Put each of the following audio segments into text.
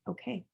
Okay.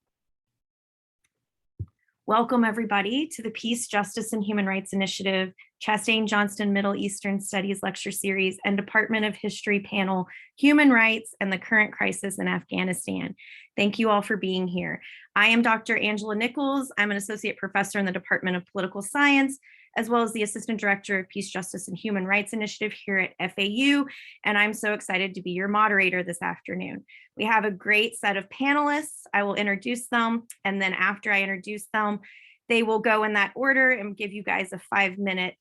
Welcome everybody to the Peace, Justice, and Human Rights Initiative, Chastain Johnston Middle Eastern Studies Lecture Series, and Department of History panel, Human Rights and the Current Crisis in Afghanistan. Thank you all for being here. I am Dr. Angela Nichols. I'm an associate professor in the Department of Political Science, as well as the Assistant Director of Peace, Justice, and Human Rights Initiative here at FAU, and I'm so excited to be your moderator this afternoon. We have a great set of panelists. I will introduce them, and then after I introduce them, they will go in that order and give you guys a 5-minute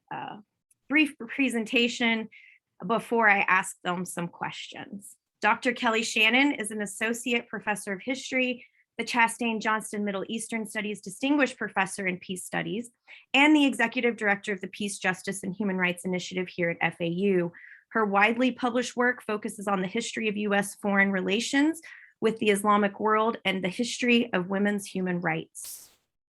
brief presentation before I ask them some questions. Dr. Kelly Shannon is an associate professor of history, the Chastain Johnston Middle Eastern Studies Distinguished Professor in Peace Studies, and the Executive Director of the Peace, Justice, and Human Rights Initiative here at FAU. Her widely published work focuses on the history of US foreign relations with the Islamic world and the history of women's human rights.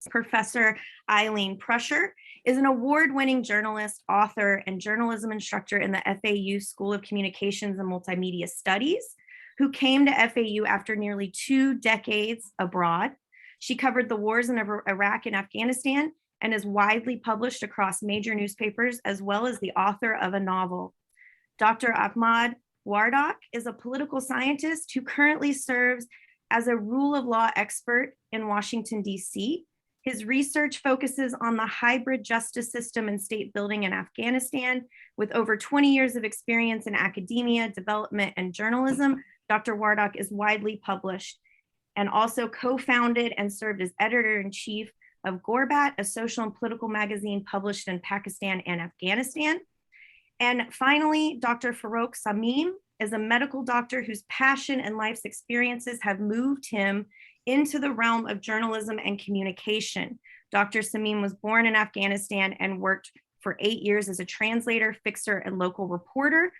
Professor Eileen Prusher is an award-winning journalist, author, and journalism instructor in the FAU School of Communications and Multimedia Studies, who came to FAU after nearly 2 decades abroad. She covered the wars in Iraq and Afghanistan and is widely published across major newspapers, as well as the author of a novel. Dr. Ahmad Wardak is a political scientist who currently serves as a rule of law expert in Washington, D.C. His research focuses on the hybrid justice system and state building in Afghanistan. With over 20 years of experience in academia, development, and journalism, Dr. Wardak is widely published and also co-founded and served as editor-in-chief of Gorbat, a social and political magazine published in Pakistan and Afghanistan. And finally, Dr. Farouk Samim is a medical doctor whose passion and life's experiences have moved him into the realm of journalism and communication. Dr. Samim was born in Afghanistan and worked for 8 years as a translator, fixer, and local reporter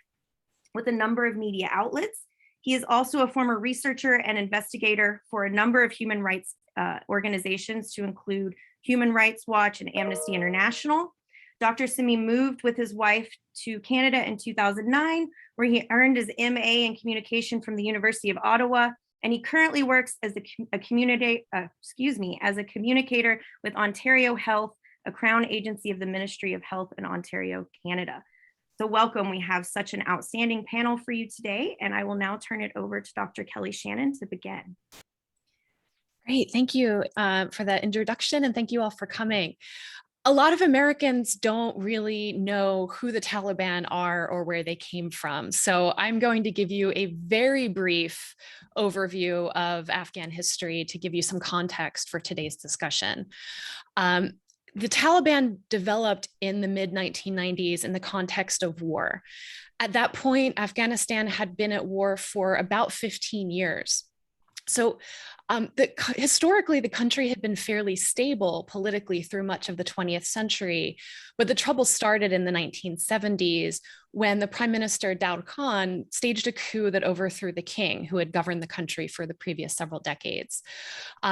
with a number of media outlets. He is also a former researcher and investigator for a number of human rights organizations, to include Human Rights Watch and Amnesty International. Dr. Samim moved with his wife to Canada in 2009, where he earned his MA in communication from the University of Ottawa, and he currently works as a communicator with Ontario Health, a Crown agency of the Ministry of Health in Ontario, Canada. So welcome, we have such an outstanding panel for you today, and I will now turn it over to Dr. Kelly Shannon to begin. Great, thank you for that introduction, and thank you all for coming. A lot of Americans don't really know who the Taliban are or where they came from. So I'm going to give you a very brief overview of Afghan history to give you some context for today's discussion. The Taliban developed in the mid-1990s in the context of war. At that point, Afghanistan had been at war for about 15 years. So historically, the country had been fairly stable politically through much of the 20th century, but the trouble started in the 1970s when the Prime Minister Daud Khan staged a coup that overthrew the king, who had governed the country for the previous several decades.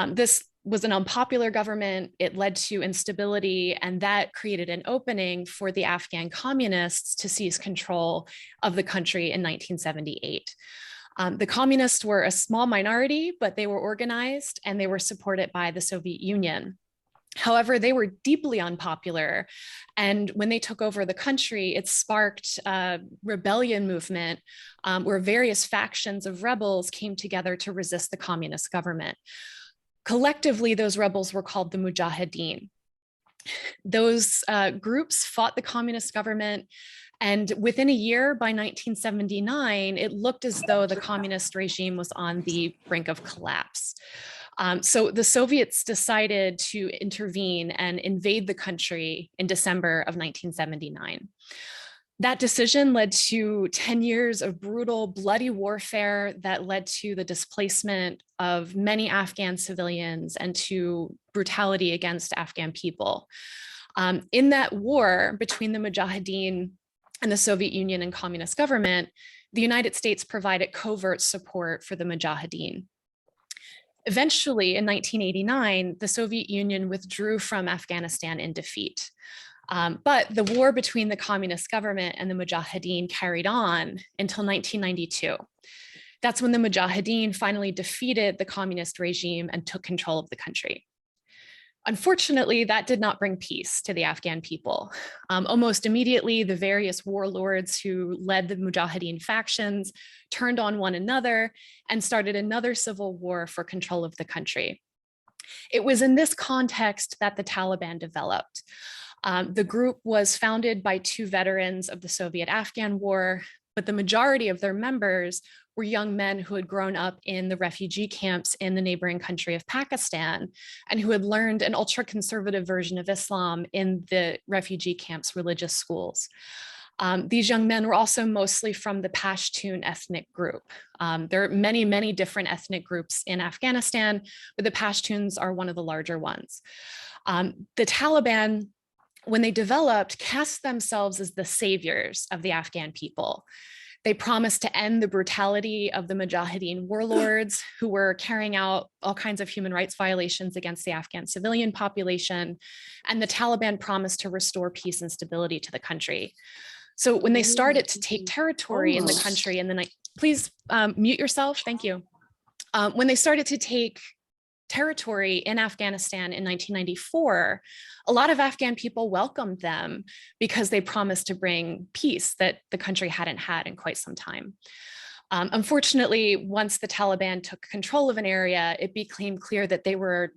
This was an unpopular government. It led to instability, and that created an opening for the Afghan Communists to seize control of the country in 1978. The communists were a small minority, but they were organized and they were supported by the Soviet Union. However, they were deeply unpopular. And when they took over the country, it sparked a rebellion movement where various factions of rebels came together to resist the communist government. Collectively, those rebels were called the Mujahideen. Those groups fought the communist government. And within a year, by 1979, it looked as though the communist regime was on the brink of collapse. So the Soviets decided to intervene and invade the country in December of 1979. That decision led to 10 years of brutal, bloody warfare that led to the displacement of many Afghan civilians and to brutality against Afghan people. In that war between the Mujahideen and the Soviet Union and communist government, the United States provided covert support for the Mujahideen. Eventually, in 1989, the Soviet Union withdrew from Afghanistan in defeat. But the war between the communist government and the Mujahideen carried on until 1992. That's when the Mujahideen finally defeated the communist regime and took control of the country. Unfortunately, that did not bring peace to the Afghan people. Almost immediately, the various warlords who led the Mujahideen factions turned on one another and started another civil war for control of the country. It was in this context that the Taliban developed. The group was founded by two veterans of the Soviet-Afghan War, but the majority of their members were young men who had grown up in the refugee camps in the neighboring country of Pakistan and who had learned an ultra-conservative version of Islam in the refugee camps' religious schools. These young men were also mostly from the Pashtun ethnic group. There are many, many different ethnic groups in Afghanistan, but the Pashtuns are one of the larger ones. The Taliban, when they developed, cast themselves as the saviors of the Afghan people. They promised to end the brutality of the Mujahideen warlords who were carrying out all kinds of human rights violations against the Afghan civilian population. And the Taliban promised to restore peace and stability to the country. So when they started to take territory in the country in the night, please mute yourself, thank you. When they started to take territory in Afghanistan in 1994, a lot of Afghan people welcomed them because they promised to bring peace that the country hadn't had in quite some time. Unfortunately, once the Taliban took control of an area, it became clear that they were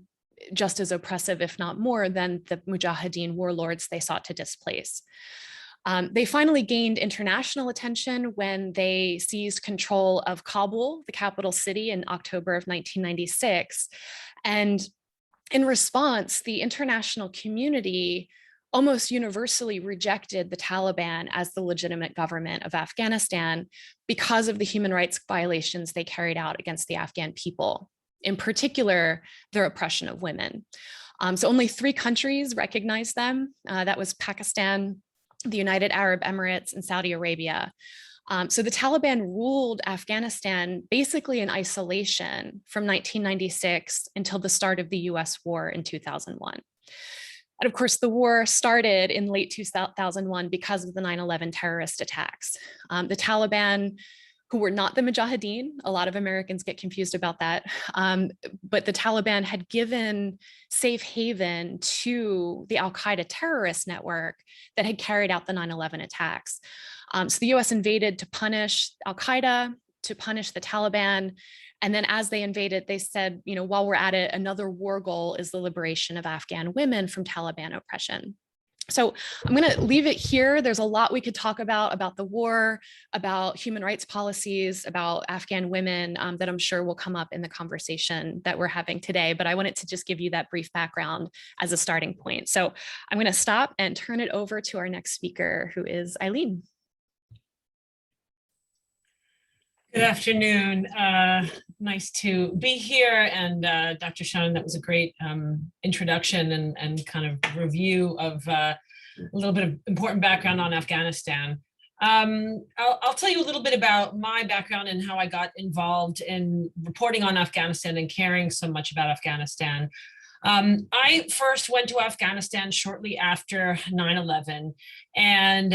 just as oppressive, if not more, than the Mujahideen warlords they sought to displace. They finally gained international attention when they seized control of Kabul, the capital city, in October of 1996. And in response, the international community almost universally rejected the Taliban as the legitimate government of Afghanistan because of the human rights violations they carried out against the Afghan people, in particular, their oppression of women. So only 3 countries recognized them. That was Pakistan, the United Arab Emirates, and Saudi Arabia. So the Taliban ruled Afghanistan basically in isolation from 1996 until the start of the US war in 2001. And of course, the war started in late 2001 because of the 9/11 terrorist attacks. The Taliban, who were not the Mujahideen, a lot of Americans get confused about that, but the Taliban had given safe haven to the Al-Qaeda terrorist network that had carried out the 9/11 attacks. So the US invaded to punish Al-Qaeda, to punish the Taliban. And then as they invaded, they said, you know, while we're at it, another war goal is the liberation of Afghan women from Taliban oppression. So I'm going to leave it here. There's a lot we could talk about the war, about human rights policies, about Afghan women that I'm sure will come up in the conversation that we're having today. But I wanted to just give you that brief background as a starting point. So I'm going to stop and turn it over to our next speaker, who is Eileen. Good afternoon. Nice to be here. And Dr. Shannon, that was a great introduction and kind of review of a little bit of important background on Afghanistan. I'll tell you a little bit about my background and how I got involved in reporting on Afghanistan and caring so much about Afghanistan. I first went to Afghanistan shortly after 9/11, and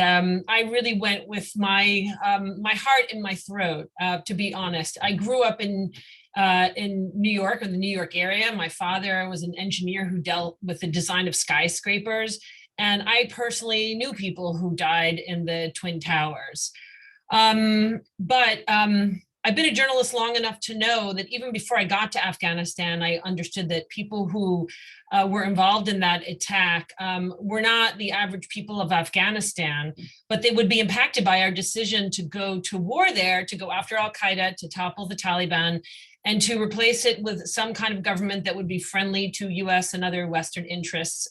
I really went with my heart in my throat, to be honest. I grew up in New York, or the New York area. My father was an engineer who dealt with the design of skyscrapers, and I personally knew people who died in the Twin Towers. I've been a journalist long enough to know that even before I got to Afghanistan, I understood that people who were involved in that attack were not the average people of Afghanistan, but they would be impacted by our decision to go to war there, to go after Al-Qaeda, to topple the Taliban, and to replace it with some kind of government that would be friendly to US and other Western interests,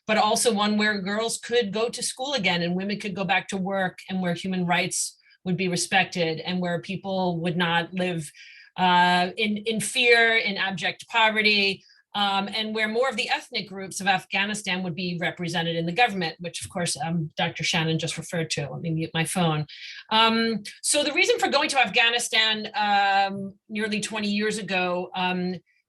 but also one where girls could go to school again and women could go back to work, and where human rights would be respected, and where people would not live in fear, in abject poverty, and where more of the ethnic groups of Afghanistan would be represented in the government, which of course Dr. Shannon just referred to. Let me mute my phone. So the reason for going to Afghanistan nearly 20 years ago,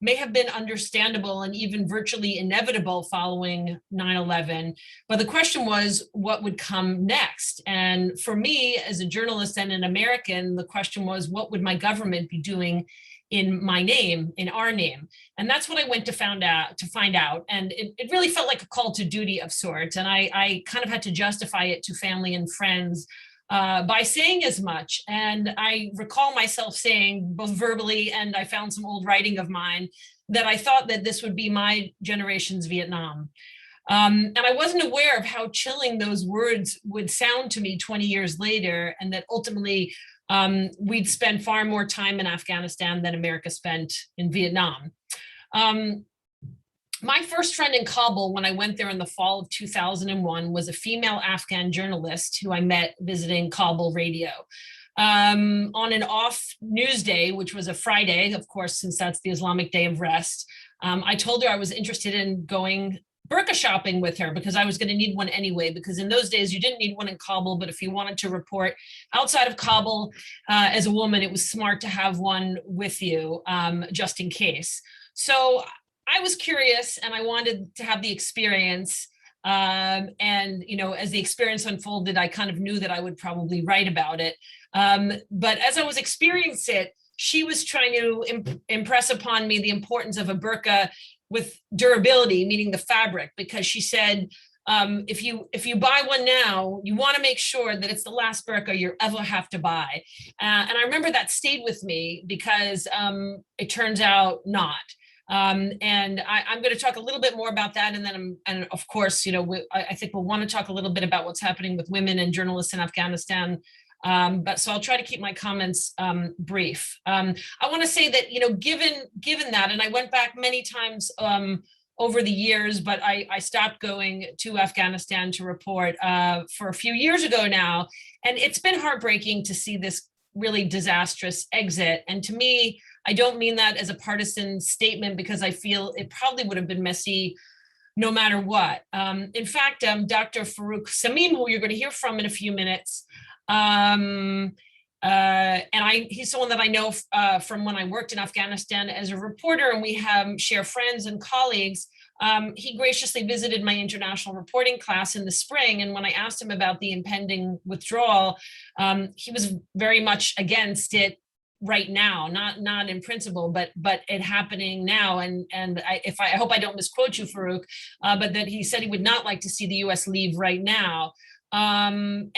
may have been understandable and even virtually inevitable following 9/11. But the question was, what would come next? And for me, as a journalist and an American, the question was, what would my government be doing in my name, in our name? And that's what I went to find out. And it really felt like a call to duty of sorts. And I kind of had to justify it to family and friends by saying as much. And I recall myself saying, both verbally, and I found some old writing of mine, that I thought that this would be my generation's Vietnam. And I wasn't aware of how chilling those words would sound to me 20 years later, and that ultimately we'd spend far more time in Afghanistan than America spent in Vietnam. My first friend in Kabul, when I went there in the fall of 2001, was a female Afghan journalist who I met visiting Kabul radio. On an off news day, which was a Friday, of course, since that's the Islamic Day of Rest, I told her I was interested in going burqa shopping with her because I was going to need one anyway, because in those days you didn't need one in Kabul, but if you wanted to report outside of Kabul as a woman, it was smart to have one with you just in case. So I was curious and I wanted to have the experience. And, you know, as the experience unfolded, I kind of knew that I would probably write about it. But as I was experiencing it, she was trying to impress upon me the importance of a burqa with durability, meaning the fabric, because she said, if you buy one now, you want to make sure that it's the last burqa you ever have to buy. And I remember that stayed with me because it turns out not. And I'm going to talk a little bit more about that. And then, and of course, you know, I think we'll want to talk a little bit about what's happening with women and journalists in Afghanistan. But so I'll try to keep my comments brief. I want to say that, you know, given that, and I went back many times over the years, but I stopped going to Afghanistan to report for a few years ago now. And it's been heartbreaking to see this really disastrous exit. And to me, I don't mean that as a partisan statement, because I feel it probably would have been messy no matter what. In fact, Dr. Farouk Samim, who you're going to hear from in a few minutes, and he's someone that I know from when I worked in Afghanistan as a reporter, and we share friends and colleagues. He graciously visited my international reporting class in the spring, and when I asked him about the impending withdrawal, he was very much against it right now, not in principle, but it happening now. And I hope I don't misquote you, Farouk, but that he said he would not like to see the U.S. leave right now. And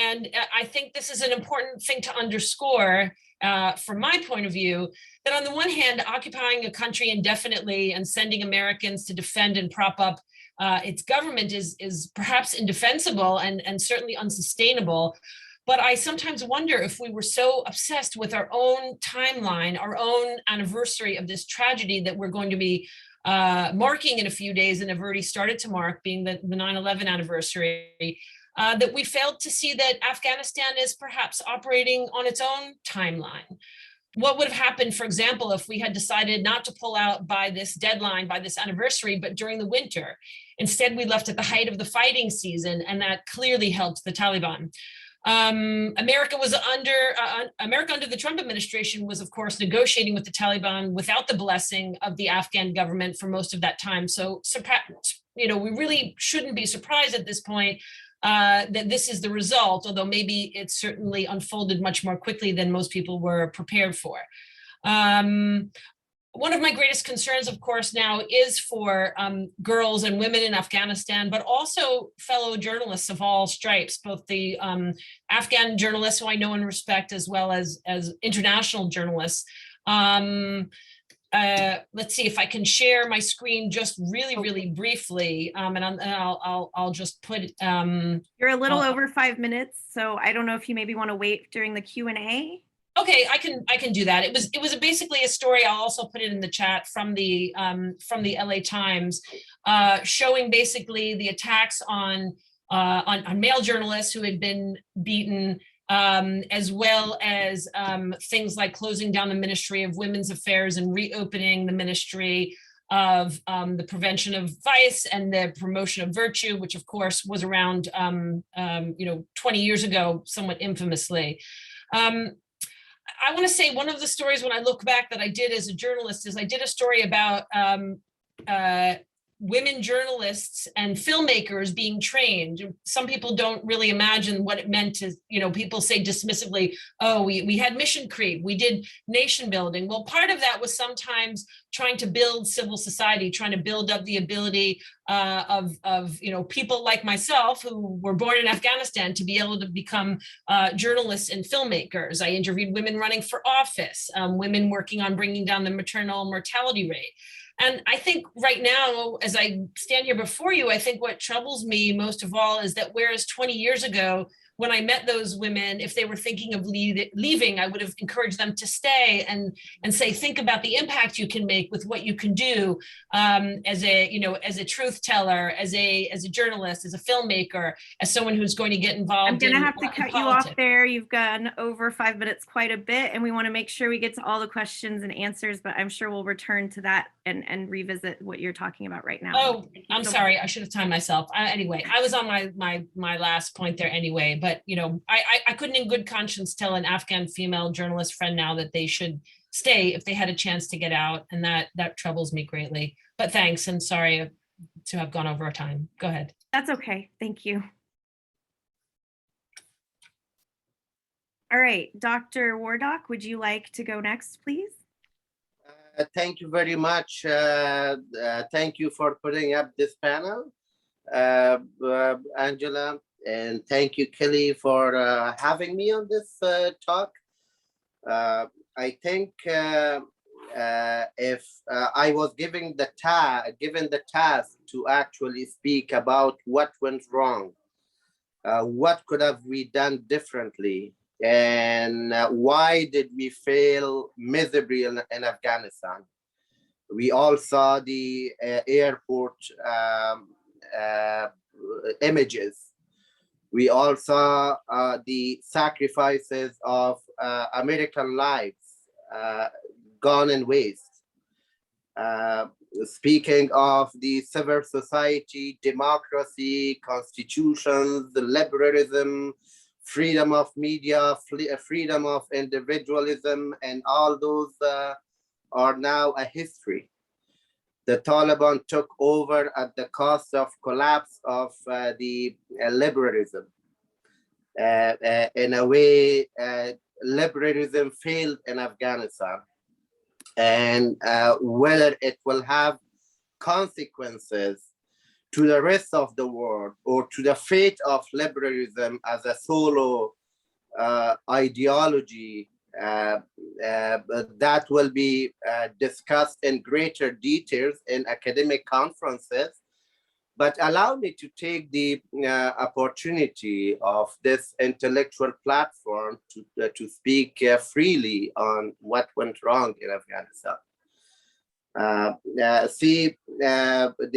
I think this is an important thing to underscore from my point of view, that on the one hand, occupying a country indefinitely and sending Americans to defend and prop up its government is perhaps indefensible and certainly unsustainable. But I sometimes wonder if we were so obsessed with our own timeline, our own anniversary of this tragedy that we're going to be marking in a few days and have already started to mark, being the 9/11 anniversary, that we failed to see that Afghanistan is perhaps operating on its own timeline. What would have happened, for example, if we had decided not to pull out by this deadline, by this anniversary, but during the winter? Instead, we left at the height of the fighting season, and that clearly helped the Taliban. America under the Trump administration was, of course, negotiating with the Taliban without the blessing of the Afghan government for most of that time. So, you know, we really shouldn't be surprised at this point that this is the result, although maybe it certainly unfolded much more quickly than most people were prepared for. One of my greatest concerns, of course, now is for girls and women in Afghanistan, but also fellow journalists of all stripes, both the Afghan journalists who I know and respect, as well as international journalists. Let's see if I can share my screen just really briefly, and I'll just put. You're a little over 5 minutes, so I don't know if you maybe want to wait during the Q&A. Okay, I can do that. It was basically a story. I'll also put it in the chat from the LA Times, showing basically the attacks on male journalists who had been beaten, as well as things like closing down the Ministry of Women's Affairs and reopening the Ministry of the Prevention of Vice and the Promotion of Virtue, which of course was around 20 years ago, somewhat infamously. I want to say one of the stories when I look back that I did as a journalist is I did a story about women journalists and filmmakers being trained. Some people don't really imagine what it meant to, people say dismissively, oh, we had mission creep, we did nation building. Well, part of that was sometimes trying to build civil society, trying to build up the ability of people like myself who were born in Afghanistan to be able to become journalists and filmmakers. I interviewed women running for office, women working on bringing down the maternal mortality rate. And I think right now, as I stand here before you, I think what troubles me most of all is that whereas 20 years ago, when I met those women, if they were thinking of leaving, I would have encouraged them to stay and say, think about the impact you can make with what you can do as a truth teller, as a journalist, as a filmmaker, as someone who's going to get involved. I'm going to have to cut you off there. You've gone over 5 minutes quite a bit, and we want to make sure we get to all the questions and answers, but I'm sure we'll return to that and revisit what you're talking about right now. Oh, I'm sorry. I should have timed myself. Anyway, I was on my last point there anyway, but I couldn't in good conscience tell an Afghan female journalist friend now that they should stay if they had a chance to get out, and that troubles me greatly. But thanks, and sorry to have gone over our time. Go ahead. That's okay. Thank you. All right, Dr. Wardock, would you like to go next, please? Thank you very much. Thank you for putting up this panel, Angela, and thank you, Kelly, for having me on this talk. I think if I was given the task to actually speak about what went wrong, what could have we done differently, and why did we fail miserably in Afghanistan? We all saw the airport images. We all saw the sacrifices of American lives gone in waste. Speaking of the civil society, democracy, constitutions, the liberalism, freedom of media, freedom of individualism, and all those are now a history. The Taliban took over at the cost of collapse of the liberalism. In a way, liberalism failed in Afghanistan. And whether it will have consequences to the rest of the world or to the fate of liberalism as a solo ideology, that will be discussed in greater details in academic conferences. But allow me to take the opportunity of this intellectual platform to speak freely on what went wrong in Afghanistan.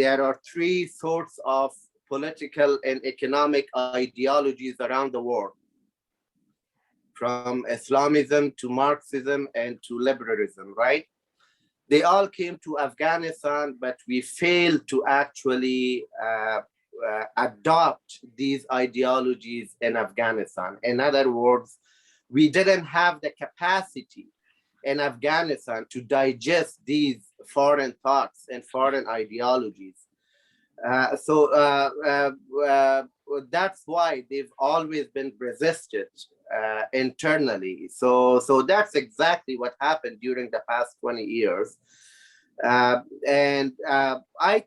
There are three sorts of political and economic ideologies around the world, from Islamism to Marxism and to liberalism, right? They all came to Afghanistan, but we failed to actually adopt these ideologies in Afghanistan. In other words, we didn't have the capacity in Afghanistan to digest these foreign thoughts and foreign ideologies. That's why they've always been resisted internally. So that's exactly what happened during the past 20 years. I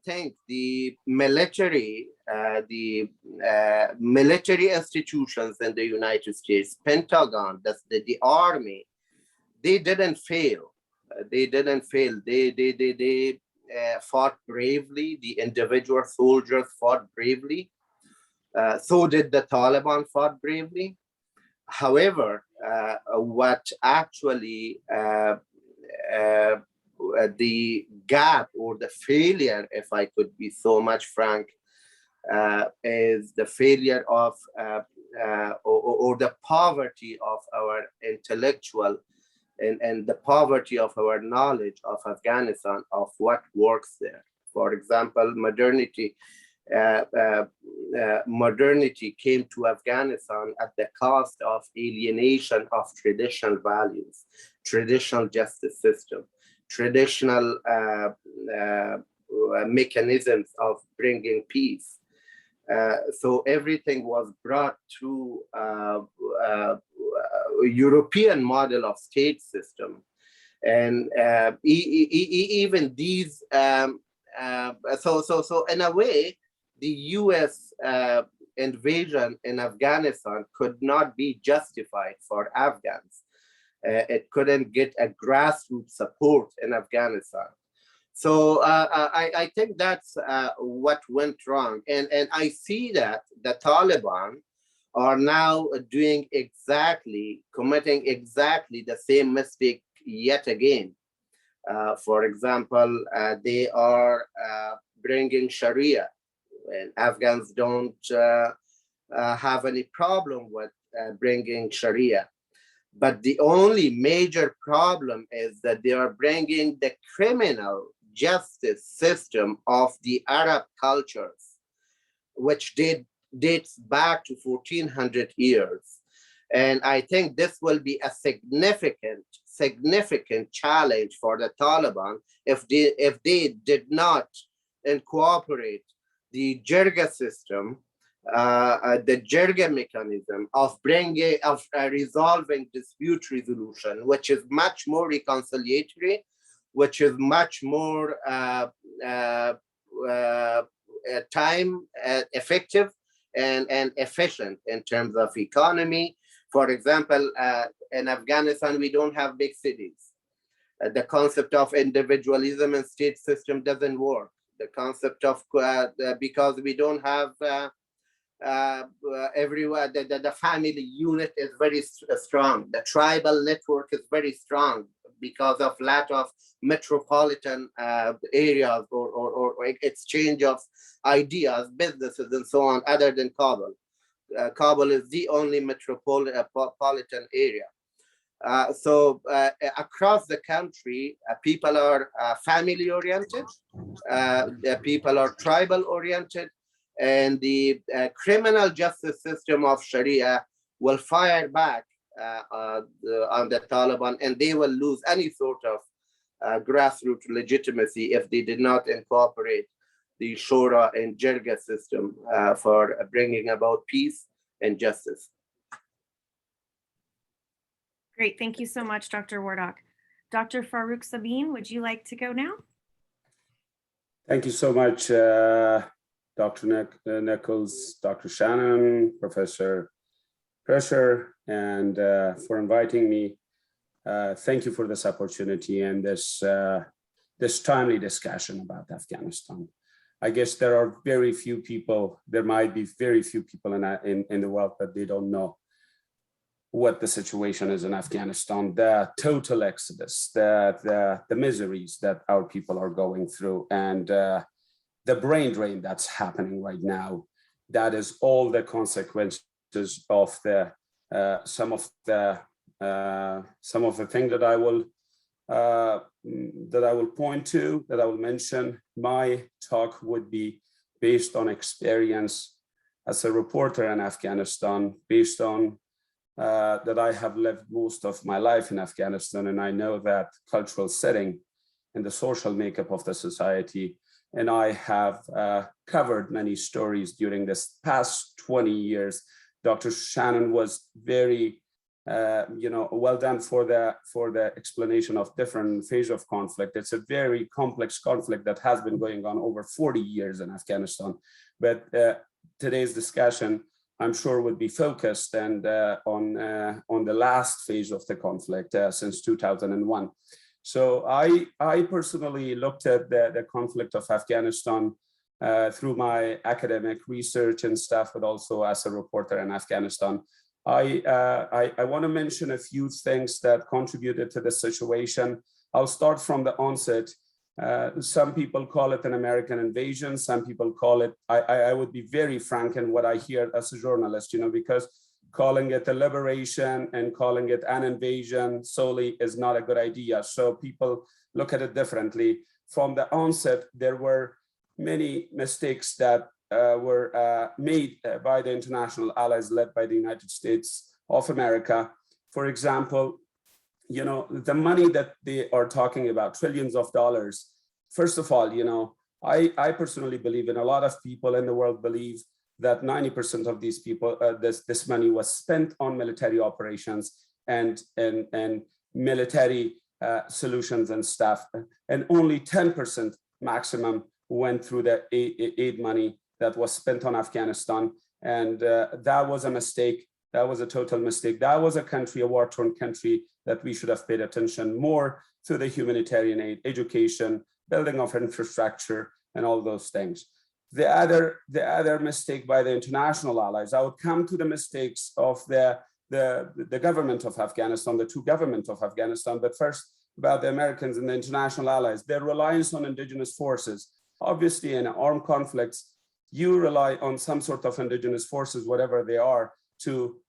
think the military institutions in the United States, Pentagon, the army, they didn't fail. They fought bravely. The individual soldiers fought bravely. So did the Taliban fought bravely. However, what actually the gap or the failure, if I could be so much frank, is the failure of or the poverty of our intellectual and the poverty of our knowledge of Afghanistan, of what works there. For example, modernity modernity came to Afghanistan at the cost of alienation of traditional values, traditional justice system, traditional mechanisms of bringing peace. So everything was brought through European model of state system. And even these, so in a way, the US invasion in Afghanistan could not be justified for Afghans. It couldn't get a grassroots support in Afghanistan. So I think that's what went wrong. And I see that the Taliban are now committing exactly the same mistake yet again. For example, they are bringing Sharia, and Afghans don't have any problem with bringing Sharia. But the only major problem is that they are bringing the criminal justice system of the Arab cultures, which dates back to 1400 years. And I think this will be a significant challenge for the Taliban if they did not incorporate the jirga system, the jirga mechanism of resolving dispute resolution, which is much more reconciliatory, which is much more time effective and efficient in terms of economy. For example, in Afghanistan, we don't have big cities. The concept of individualism and state system doesn't work. The concept of, because we don't have everywhere, the family unit is very strong. The tribal network is very strong because of lack of metropolitan areas or exchange of ideas, businesses, and so on, other than Kabul. Kabul is the only metropolitan area. So across the country, people are family oriented, people are tribal oriented, and the criminal justice system of Sharia will fire back on the Taliban, and they will lose any sort of grassroots legitimacy if they did not incorporate the Shura and Jirga system for bringing about peace and justice. Great, thank you so much, Dr. Wardock. Dr. Farouk Sabeen, would you like to go now? Thank you so much, Dr. Nichols, Dr. Shannon, Professor Prusher, and for inviting me. Thank you for this opportunity and this timely discussion about Afghanistan. I guess there are very few people, there might be very few people in the world that they don't know what the situation is in Afghanistan, the total exodus, the miseries that our people are going through, and the brain drain that's happening right now. That is all the consequences of some of the things that I will point to, that I will mention. My talk would be based on experience as a reporter in Afghanistan, based on that I have lived most of my life in Afghanistan, and I know that cultural setting and the social makeup of the society. And I have covered many stories during this past 20 years. Dr. Shannon was very well done for the explanation of different phases of conflict. It's a very complex conflict that has been going on over 40 years in Afghanistan. But today's discussion, I'm sure, would be focused and on the last phase of the conflict since 2001. So I personally looked at the conflict of Afghanistan through my academic research and stuff, but also as a reporter in Afghanistan. I want to mention a few things that contributed to the situation. I'll start from the onset. Some people call it an American invasion. Some people call it, I would be very frank in what I hear as a journalist, because calling it a liberation and calling it an invasion solely is not a good idea. So people look at it differently. From the onset, there were many mistakes that made by the international allies led by the United States of America. For example, you know, the money that they are talking about, trillions of dollars. First of all, you know, I personally believe, and a lot of people in the world believe, that 90% of these people, this money was spent on military operations and military solutions and stuff, and only 10% maximum went through the aid money that was spent on Afghanistan. And that was a mistake. That was a total mistake. That was a country, a war-torn country, that we should have paid attention more to the humanitarian aid, education, building of infrastructure, and all those things. The other mistake by the international allies, I would come to the mistakes of the government of Afghanistan, the two governments of Afghanistan, but first about the Americans and the international allies, their reliance on indigenous forces. Obviously, in armed conflicts, you rely on some sort of indigenous forces, whatever they are, to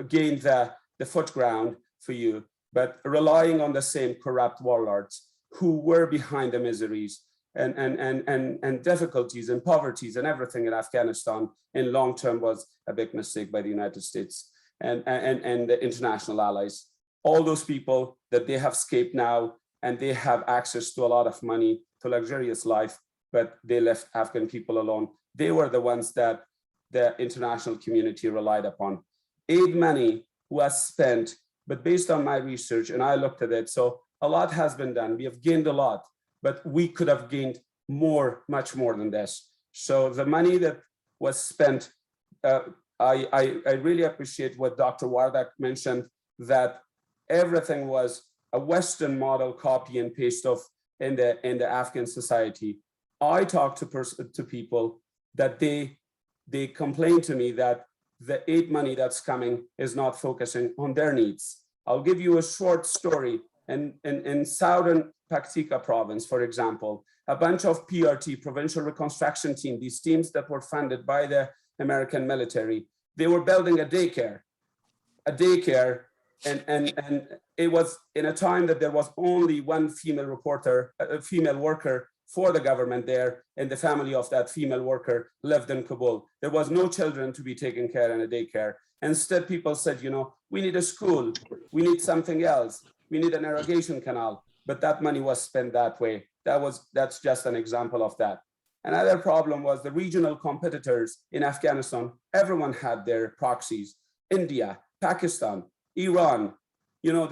gain the foot ground for you, but relying on the same corrupt warlords who were behind the miseries and difficulties and poverties and everything in Afghanistan in long term was a big mistake by the United States and the international allies. All those people that they have escaped now, and they have access to a lot of money, to luxurious life, but they left Afghan people alone. They were the ones that the international community relied upon. Aid money was spent, but based on my research, and I looked at it, so a lot has been done. We have gained a lot, but we could have gained more, much more than this. So the money that was spent, I really appreciate what Dr. Wardak mentioned, that everything was a Western model copy and paste of in the Afghan society. I talk to people that they complain to me that the aid money that's coming is not focusing on their needs. I'll give you a short story. In southern Paktika province, for example, a bunch of PRT, Provincial Reconstruction Team, these teams that were funded by the American military, they were building a daycare, and it was in a time that there was only one female reporter, a female worker for the government there, and the family of that female worker lived in Kabul. There was no children to be taken care in a daycare. Instead, people said, you know, we need a school, we need something else, we need an irrigation canal, but that money was spent that way. That's just an example of that. Another problem was the regional competitors in Afghanistan. Everyone had their proxies. India, Pakistan, Iran, you know,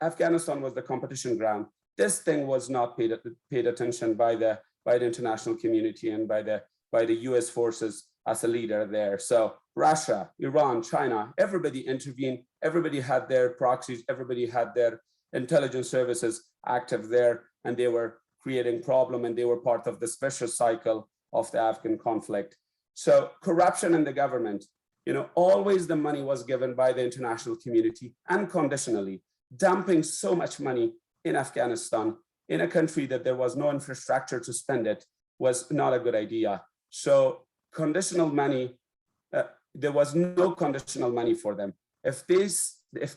Afghanistan was the competition ground. This thing was not paid attention by the international community and by the US forces as a leader there. So Russia, Iran, China, everybody intervened. Everybody had their proxies. Everybody had their intelligence services active there, and they were creating problem, and they were part of this vicious cycle of the Afghan conflict. So corruption in the government, you know, always the money was given by the international community unconditionally, dumping so much money in Afghanistan, in a country that there was no infrastructure to spend it, was not a good idea. So conditional money, there was no conditional money for them. If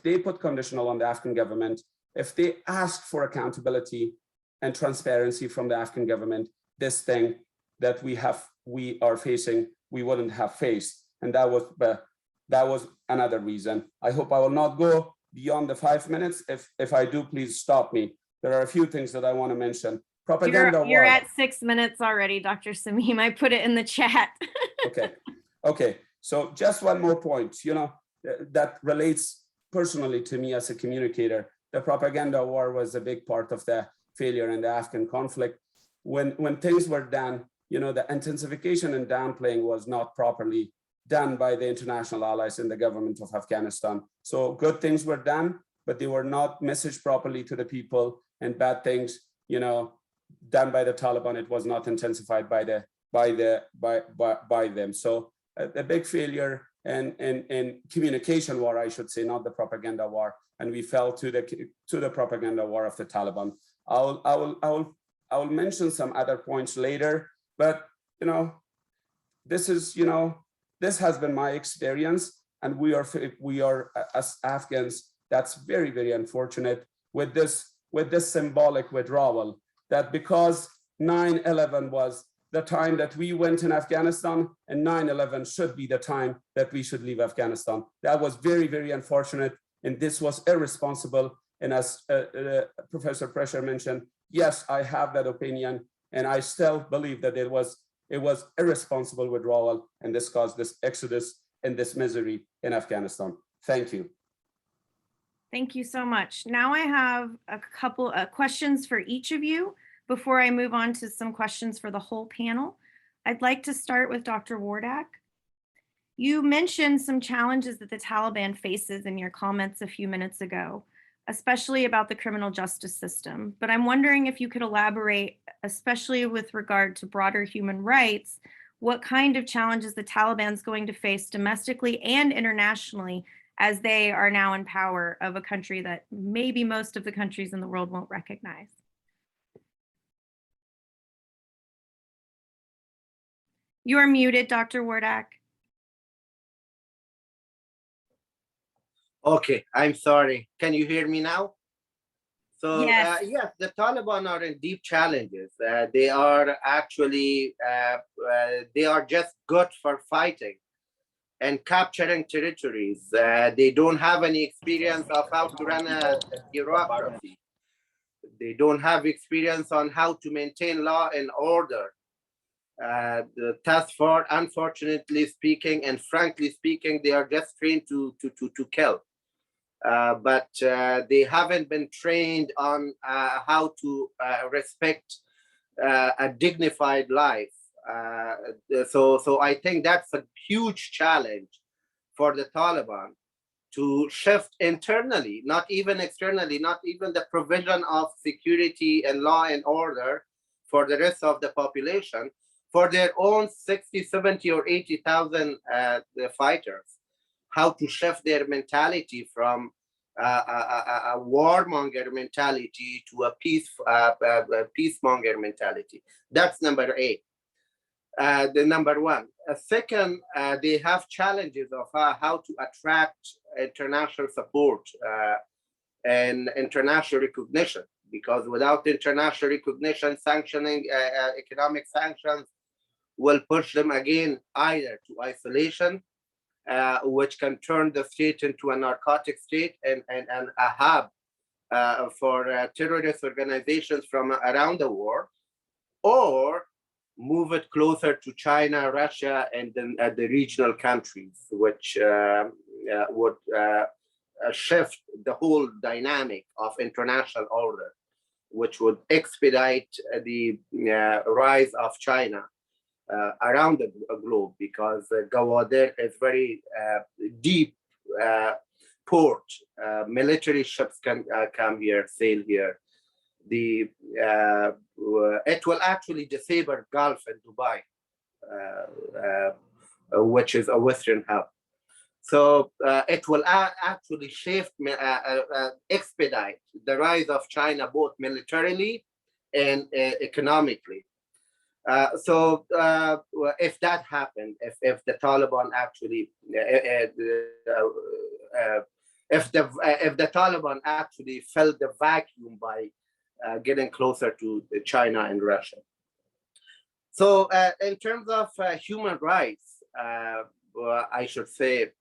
they put conditional on the Afghan government, if they asked for accountability and transparency from the Afghan government, this thing that we are facing, we wouldn't have faced. And that was another reason. I hope I will not go beyond the 5 minutes. If I do, please stop me. There are a few things that I want to mention. Propaganda. You're at 6 minutes already, Dr. Samim. I put it in the chat. Okay. So just one more point, you know, that relates personally to me as a communicator. The propaganda war was a big part of the failure in the Afghan conflict. When things were done, you know, the intensification and downplaying was not properly done by the international allies in the government of Afghanistan. So good things were done, but they were not messaged properly to the people, and bad things, you know, done by the Taliban, it was not intensified by them. So a big failure in communication war, I should say, not the propaganda war, and we fell to the propaganda war of the Taliban. I will mention some other points later, but you know, this has been my experience, and we are as Afghans, that's very, very unfortunate with this symbolic withdrawal, that because 9/11 was the time that we went in Afghanistan, and 9/11 should be the time that we should leave Afghanistan. That was very, very unfortunate, and this was irresponsible. And as Professor Prusher mentioned, yes, I have that opinion, and I still believe that it was irresponsible withdrawal, and this caused this exodus and this misery in Afghanistan. Thank you. Thank you so much. Now I have a couple of questions for each of you before I move on to some questions for the whole panel. I'd like to start with Dr. Wardak. You mentioned some challenges that the Taliban faces in your comments a few minutes ago, especially about the criminal justice system. But I'm wondering if you could elaborate, especially with regard to broader human rights, what kind of challenges the Taliban is going to face domestically and internationally as they are now in power of a country that maybe most of the countries in the world won't recognize. You are muted, Dr. Wardak. Okay, I'm sorry. Can you hear me now? So Yes. yes, the Taliban are in deep challenges. They are actually, they are just good for fighting and capturing territories. They don't have any experience of how to run a bureaucracy. They don't have experience on how to maintain law and order. The task force, unfortunately speaking, and frankly speaking, they are just trained to kill. But they haven't been trained on how to respect a dignified life. So I think that's a huge challenge for the Taliban to shift internally, not even externally, not even the provision of security and law and order for the rest of the population, for their own 60, 70, or 80,000 fighters, how to shift their mentality from a warmonger mentality to a peacemonger mentality. That's number 8. The number 1. Second, they have challenges of how to attract international support and international recognition, because without international recognition, sanctioning, economic sanctions will push them again either to isolation, which can turn the state into a narcotic state and a hub for terrorist organizations from around the world, or move it closer to China, Russia, and then the regional countries, which would shift the whole dynamic of international order, which would expedite the rise of China around the globe, because Gawadir is very deep port. Military ships can come here, sail here. It will actually disable Gulf and Dubai, which is a Western hub. So it will actually shift, expedite the rise of China, both militarily and economically. So if that happened, if the Taliban actually, if the Taliban actually filled the vacuum by getting closer to China and Russia. So in terms of human rights, I should say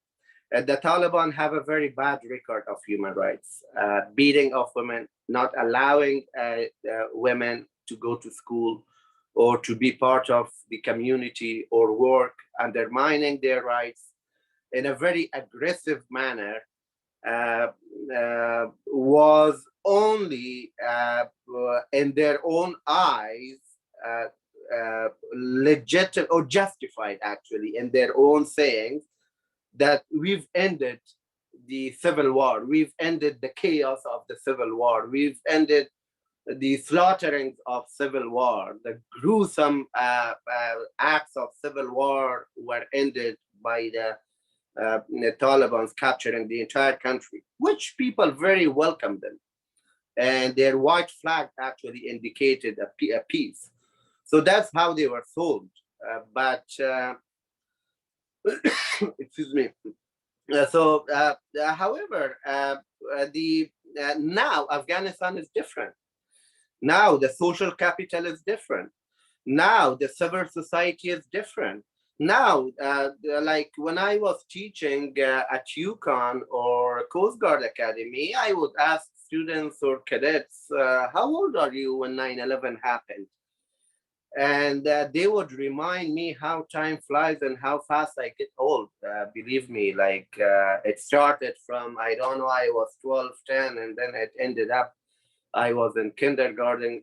the Taliban have a very bad record of human rights, beating of women, not allowing women to go to school or to be part of the community or work, undermining their rights in a very aggressive manner, was only in their own eyes legitimate or justified, actually, in their own sayings, that we've ended the civil war, we've ended the chaos of the civil war, we've ended the slaughterings of civil war, the gruesome acts of civil war were ended by the Taliban's capturing the entire country, which people very welcomed them. And their white flag actually indicated a peace. So that's how they were sold. But excuse me. However, now Afghanistan is different. Now the social capital is different. Now the civil society is different. Now, like when I was teaching at UConn or Coast Guard Academy, I would ask students or cadets, how old are you when 9/11 happened? And they would remind me how time flies and how fast I get old. Believe me, like it started from, I don't know, I was 12, 10, and then it ended up, I was in kindergarten,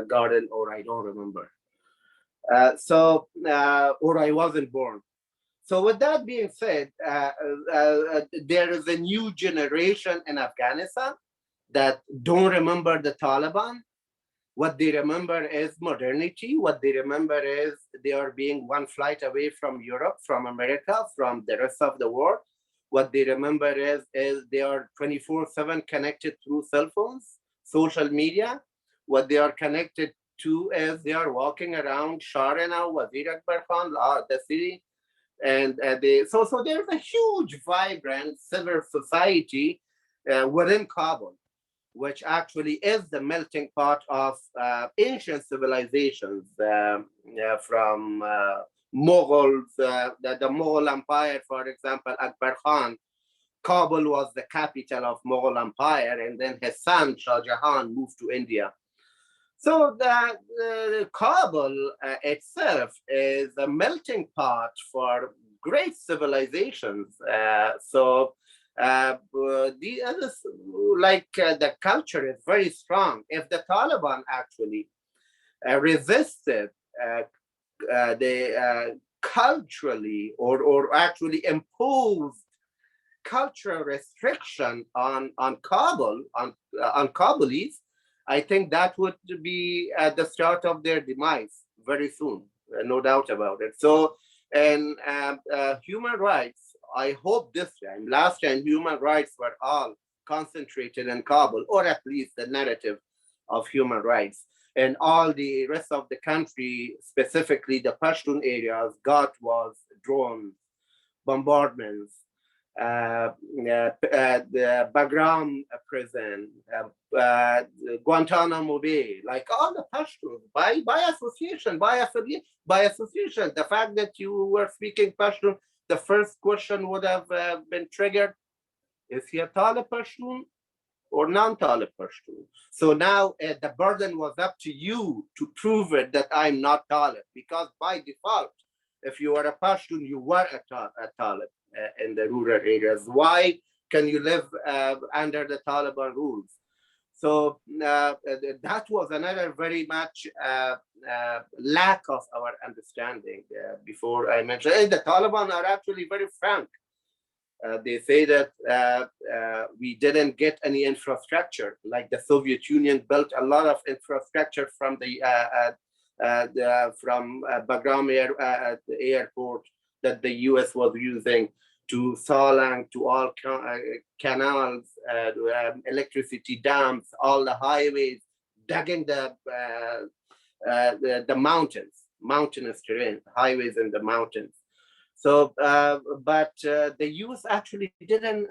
garden, or I don't remember. Or I wasn't born. So with that being said, there is a new generation in Afghanistan that don't remember the Taliban. What they remember is modernity. What they remember is they are being one flight away from Europe, from America, from the rest of the world. What they remember is they are 24/7 connected through cell phones, social media. What they are connected to is they are walking around Sharana, Wazir Akbar Khan, the city. And so there's a huge, vibrant civil society within Kabul, which actually is the melting pot of ancient civilizations from Mughals, the Mughal Empire, for example, Akbar Khan. Kabul was the capital of Mughal Empire, and then his son Shah Jahan moved to India. So the Kabul itself is a melting pot for great civilizations. The others, the culture is very strong. If the Taliban actually resisted culturally or actually imposed cultural restriction on Kabul, on Kabulis, I think that would be at the start of their demise very soon, no doubt about it. So, and human rights, I hope this time, last time human rights were all concentrated in Kabul, or at least the narrative of human rights. And all the rest of the country, specifically the Pashtun areas, was drones, bombardments, the Bagram prison, Guantanamo Bay, like all the Pashtuns, by association, by association. The fact that you were speaking Pashtun, the first question would have been triggered: is he a Talib Pashtun or non-Talib Pashtun? So now the burden was up to you to prove it that I'm not Talib, because by default, if you were a Pashtun, you were a Talib in the rural areas. Why can you live under the Taliban rules? So that was another very much lack of our understanding before I mentioned. And the Taliban are actually very frank. They say that we didn't get any infrastructure, like the Soviet Union built a lot of infrastructure from from Bagram airport that the US was using, to Salang, to all canals, electricity dams, all the highways, digging the mountainous terrain, highways in the mountains. So, but the US actually didn't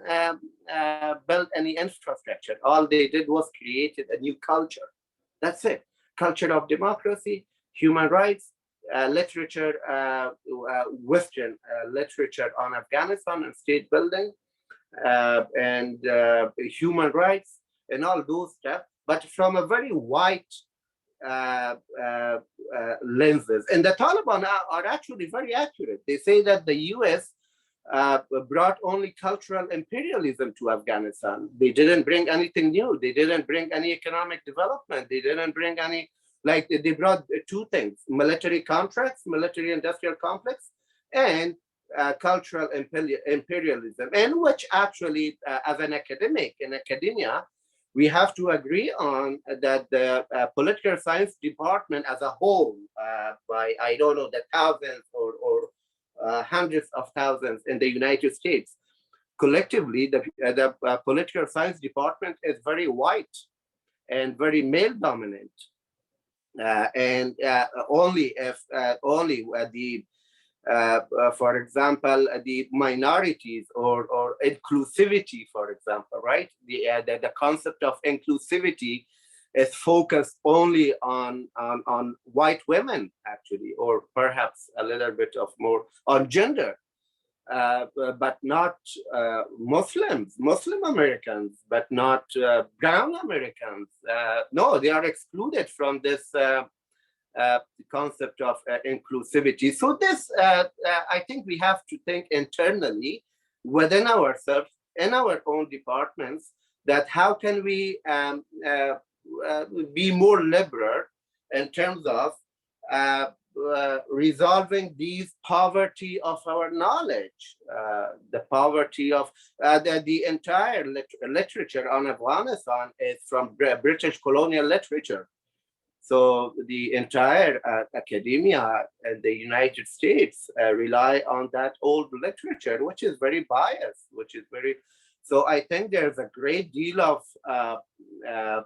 build any infrastructure. All they did was created a new culture. That's it. Culture of democracy, human rights, literature, Western literature on Afghanistan and state building, and human rights and all those stuff, but from a very white lenses. And the Taliban are actually very accurate. They say that the US brought only cultural imperialism to Afghanistan. They didn't bring anything new. They didn't bring any economic development. They didn't bring any, like they brought two things: military contracts, military industrial complex, and cultural imperialism. And which actually, as an academic in academia, we have to agree on that the political science department as a whole, by, I don't know, the thousands or hundreds of thousands in the United States, collectively, the political science department is very white and very male dominant. And only if for example, the minorities or inclusivity, for example, right? The concept of inclusivity is focused only on white women, actually, or perhaps a little bit of more on gender, but not Muslim Americans, but not brown Americans. No, they are excluded from this concept of inclusivity. So this, I think we have to think internally within ourselves, in our own departments, that how can we be more liberal in terms of resolving these poverty of our knowledge, the poverty of the entire literature on Afghanistan is from British colonial literature. So the entire academia in the United States rely on that old literature, which is very biased, so I think there's a great deal of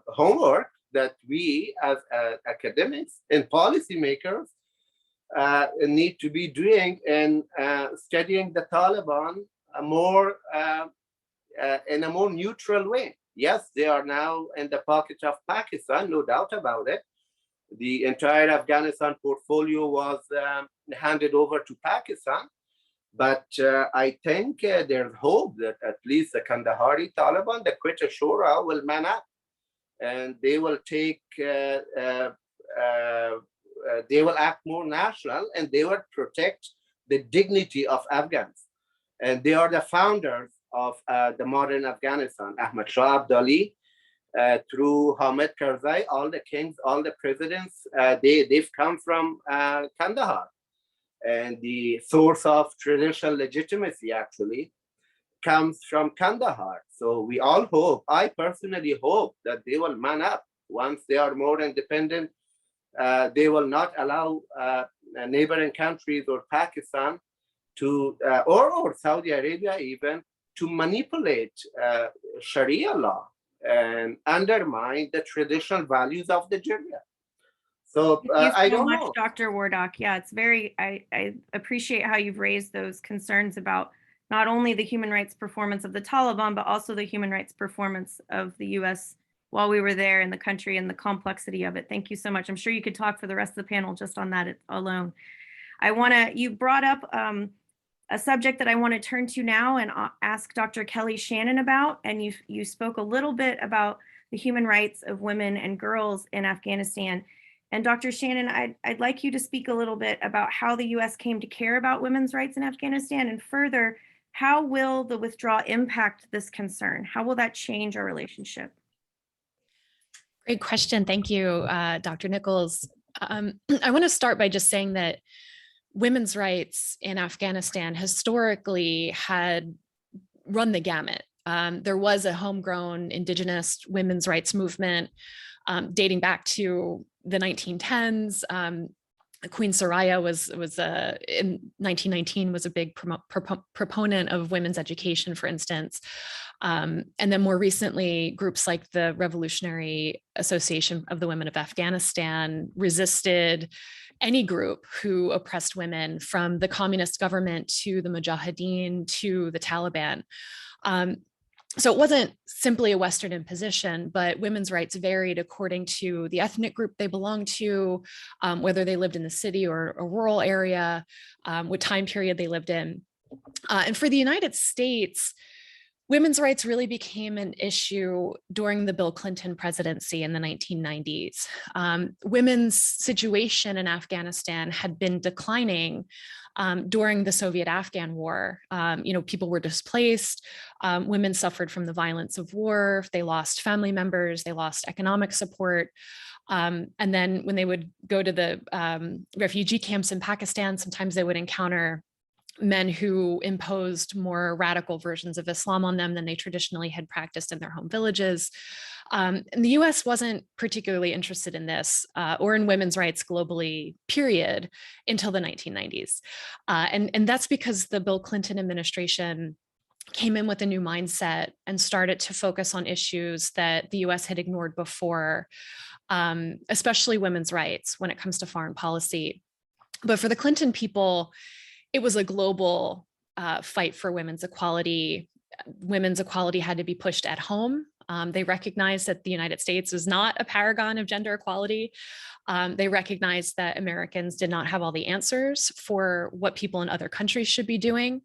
homework that we as academics and policymakers need to be doing in studying the Taliban in a more neutral way. Yes, they are now in the pocket of Pakistan, no doubt about it. The entire Afghanistan portfolio was handed over to Pakistan. But I think there's hope that at least the Kandahari Taliban, the Quetta Shura, will man up, and they will they will act more national, and they will protect the dignity of Afghans. And they are the founders of the modern Afghanistan. Ahmad Shah Abdali, through Hamid Karzai, all the kings, all the presidents, they've come from Kandahar. And the source of traditional legitimacy actually comes from Kandahar. So we all hope, I personally hope, that they will man up once they are more independent. They will not allow neighboring countries or Pakistan to, or Saudi Arabia even, to manipulate Sharia law and undermine the traditional values of the Sharia. So I don't know. Dr. Wardak. Yeah, it's very, I appreciate how you've raised those concerns about not only the human rights performance of the Taliban, but also the human rights performance of the US while we were there in the country and the complexity of it. Thank you so much. I'm sure you could talk for the rest of the panel just on that alone. You brought up a subject that I want to turn to now and ask Dr. Kelly Shannon about, and you spoke a little bit about the human rights of women and girls in Afghanistan. And Dr. Shannon, I'd like you to speak a little bit about how the US came to care about women's rights in Afghanistan, and further, how will the withdrawal impact this concern? How will that change our relationship? Great question. Thank you, Dr. Nichols. I want to start by just saying that women's rights in Afghanistan historically had run the gamut. There was a homegrown indigenous women's rights movement dating back to the 1910s. Queen Soraya was in 1919 was a big proponent of women's education, for instance. And then more recently, groups like the Revolutionary Association of the Women of Afghanistan resisted any group who oppressed women, from the communist government to the Mujahideen to the Taliban. So it wasn't simply a Western imposition, but women's rights varied according to the ethnic group they belonged to, whether they lived in the city or a rural area, what time period they lived in. And for the United States, women's rights really became an issue during the Bill Clinton presidency in the 1990s. Women's situation in Afghanistan had been declining during the Soviet-Afghan War. People were displaced, women suffered from the violence of war, they lost family members, they lost economic support. And then when they would go to the refugee camps in Pakistan, sometimes they would encounter men who imposed more radical versions of Islam on them than they traditionally had practiced in their home villages. And the US wasn't particularly interested in this or in women's rights globally, period, until the 1990s. And that's because the Bill Clinton administration came in with a new mindset and started to focus on issues that the US had ignored before, especially women's rights when it comes to foreign policy. But for the Clinton people, it was a global fight for women's equality. Women's equality had to be pushed at home They recognized that the United States was not a paragon of gender equality. They recognized that Americans did not have all the answers for what people in other countries should be doing.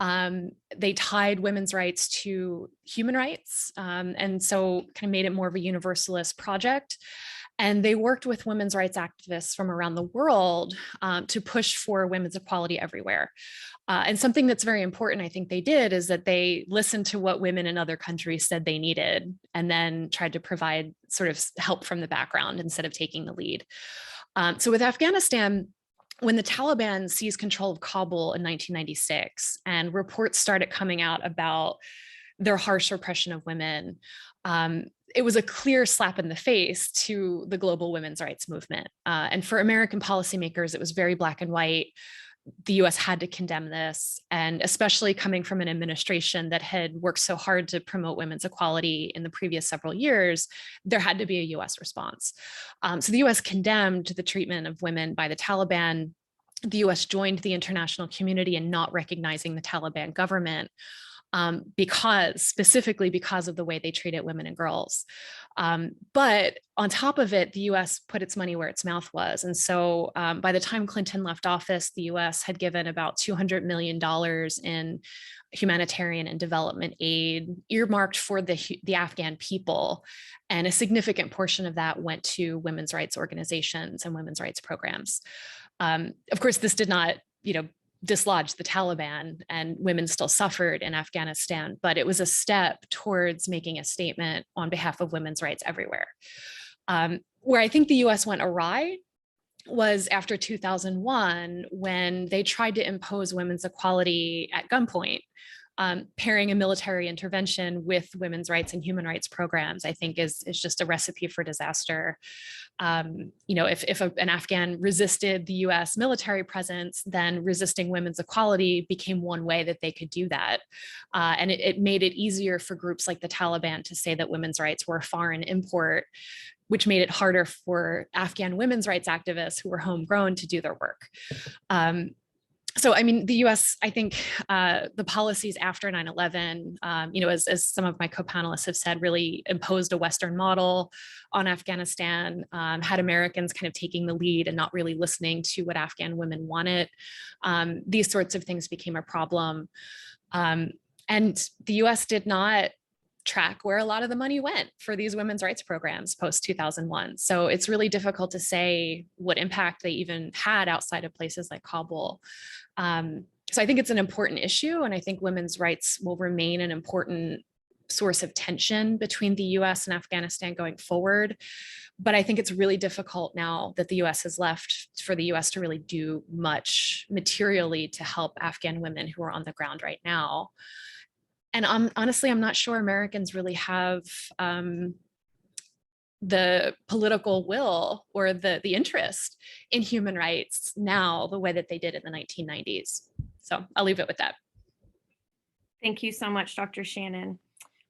They tied women's rights to human rights, and so kind of made it more of a universalist project. And they worked with women's rights activists from around the world to push for women's equality everywhere. And something that's very important, I think they did, is that they listened to what women in other countries said they needed, and then tried to provide sort of help from the background instead of taking the lead. So with Afghanistan, when the Taliban seized control of Kabul in 1996, and reports started coming out about their harsh repression of women, it was a clear slap in the face to the global women's rights movement. And for American policymakers, it was very black and white. The US had to condemn this, and especially coming from an administration that had worked so hard to promote women's equality in the previous several years, there had to be a US response. So the US condemned the treatment of women by the Taliban. The US joined the international community in not recognizing the Taliban government, specifically because of the way they treated women and girls. But on top of it, the US put its money where its mouth was. And so by the time Clinton left office, the US had given about $200 million in humanitarian and development aid earmarked for the Afghan people. And a significant portion of that went to women's rights organizations and women's rights programs. Of course, this did not, dislodge the Taliban, and women still suffered in Afghanistan, but it was a step towards making a statement on behalf of women's rights everywhere. Where I think the US went awry was after 2001, when they tried to impose women's equality at gunpoint. Pairing a military intervention with women's rights and human rights programs, I think is just a recipe for disaster. If an Afghan resisted the US military presence, then resisting women's equality became one way that they could do that. And it made it easier for groups like the Taliban to say that women's rights were a foreign import, which made it harder for Afghan women's rights activists who were homegrown to do their work. So, the US, I think the policies after 9/11, as some of my co-panelists have said, really imposed a Western model on Afghanistan, had Americans kind of taking the lead and not really listening to what Afghan women wanted. These sorts of things became a problem. And the US did not track where a lot of the money went for these women's rights programs post 2001. So it's really difficult to say what impact they even had outside of places like Kabul. So I think it's an important issue, and I think women's rights will remain an important source of tension between the US and Afghanistan going forward. But I think it's really difficult now that the US has left for the US to really do much materially to help Afghan women who are on the ground right now. And honestly, I'm not sure Americans really have the political will or the interest in human rights now the way that they did in the 1990s. So I'll leave it with that. Thank you so much, Dr. Shannon.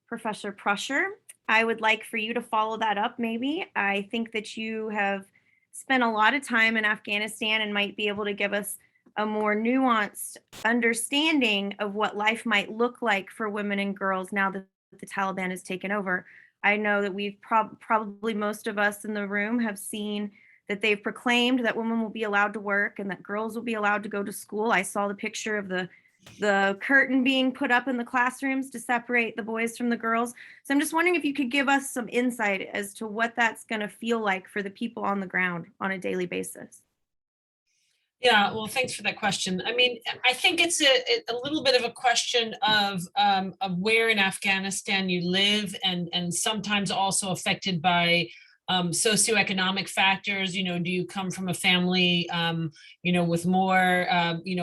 Professor Prusher, I would like for you to follow that up maybe. I think that you have spent a lot of time in Afghanistan and might be able to give us a more nuanced understanding of what life might look like for women and girls now that the Taliban has taken over. I know that we've probably most of us in the room have seen that they've proclaimed that women will be allowed to work and that girls will be allowed to go to school. I saw the picture of the curtain being put up in the classrooms to separate the boys from the girls. So I'm just wondering if you could give us some insight as to what that's going to feel like for the people on the ground on a daily basis. Yeah, well, thanks for that question. I think it's a little bit of a question of where in Afghanistan you live, and sometimes also affected by socioeconomic factors. Do you come from a family, with more,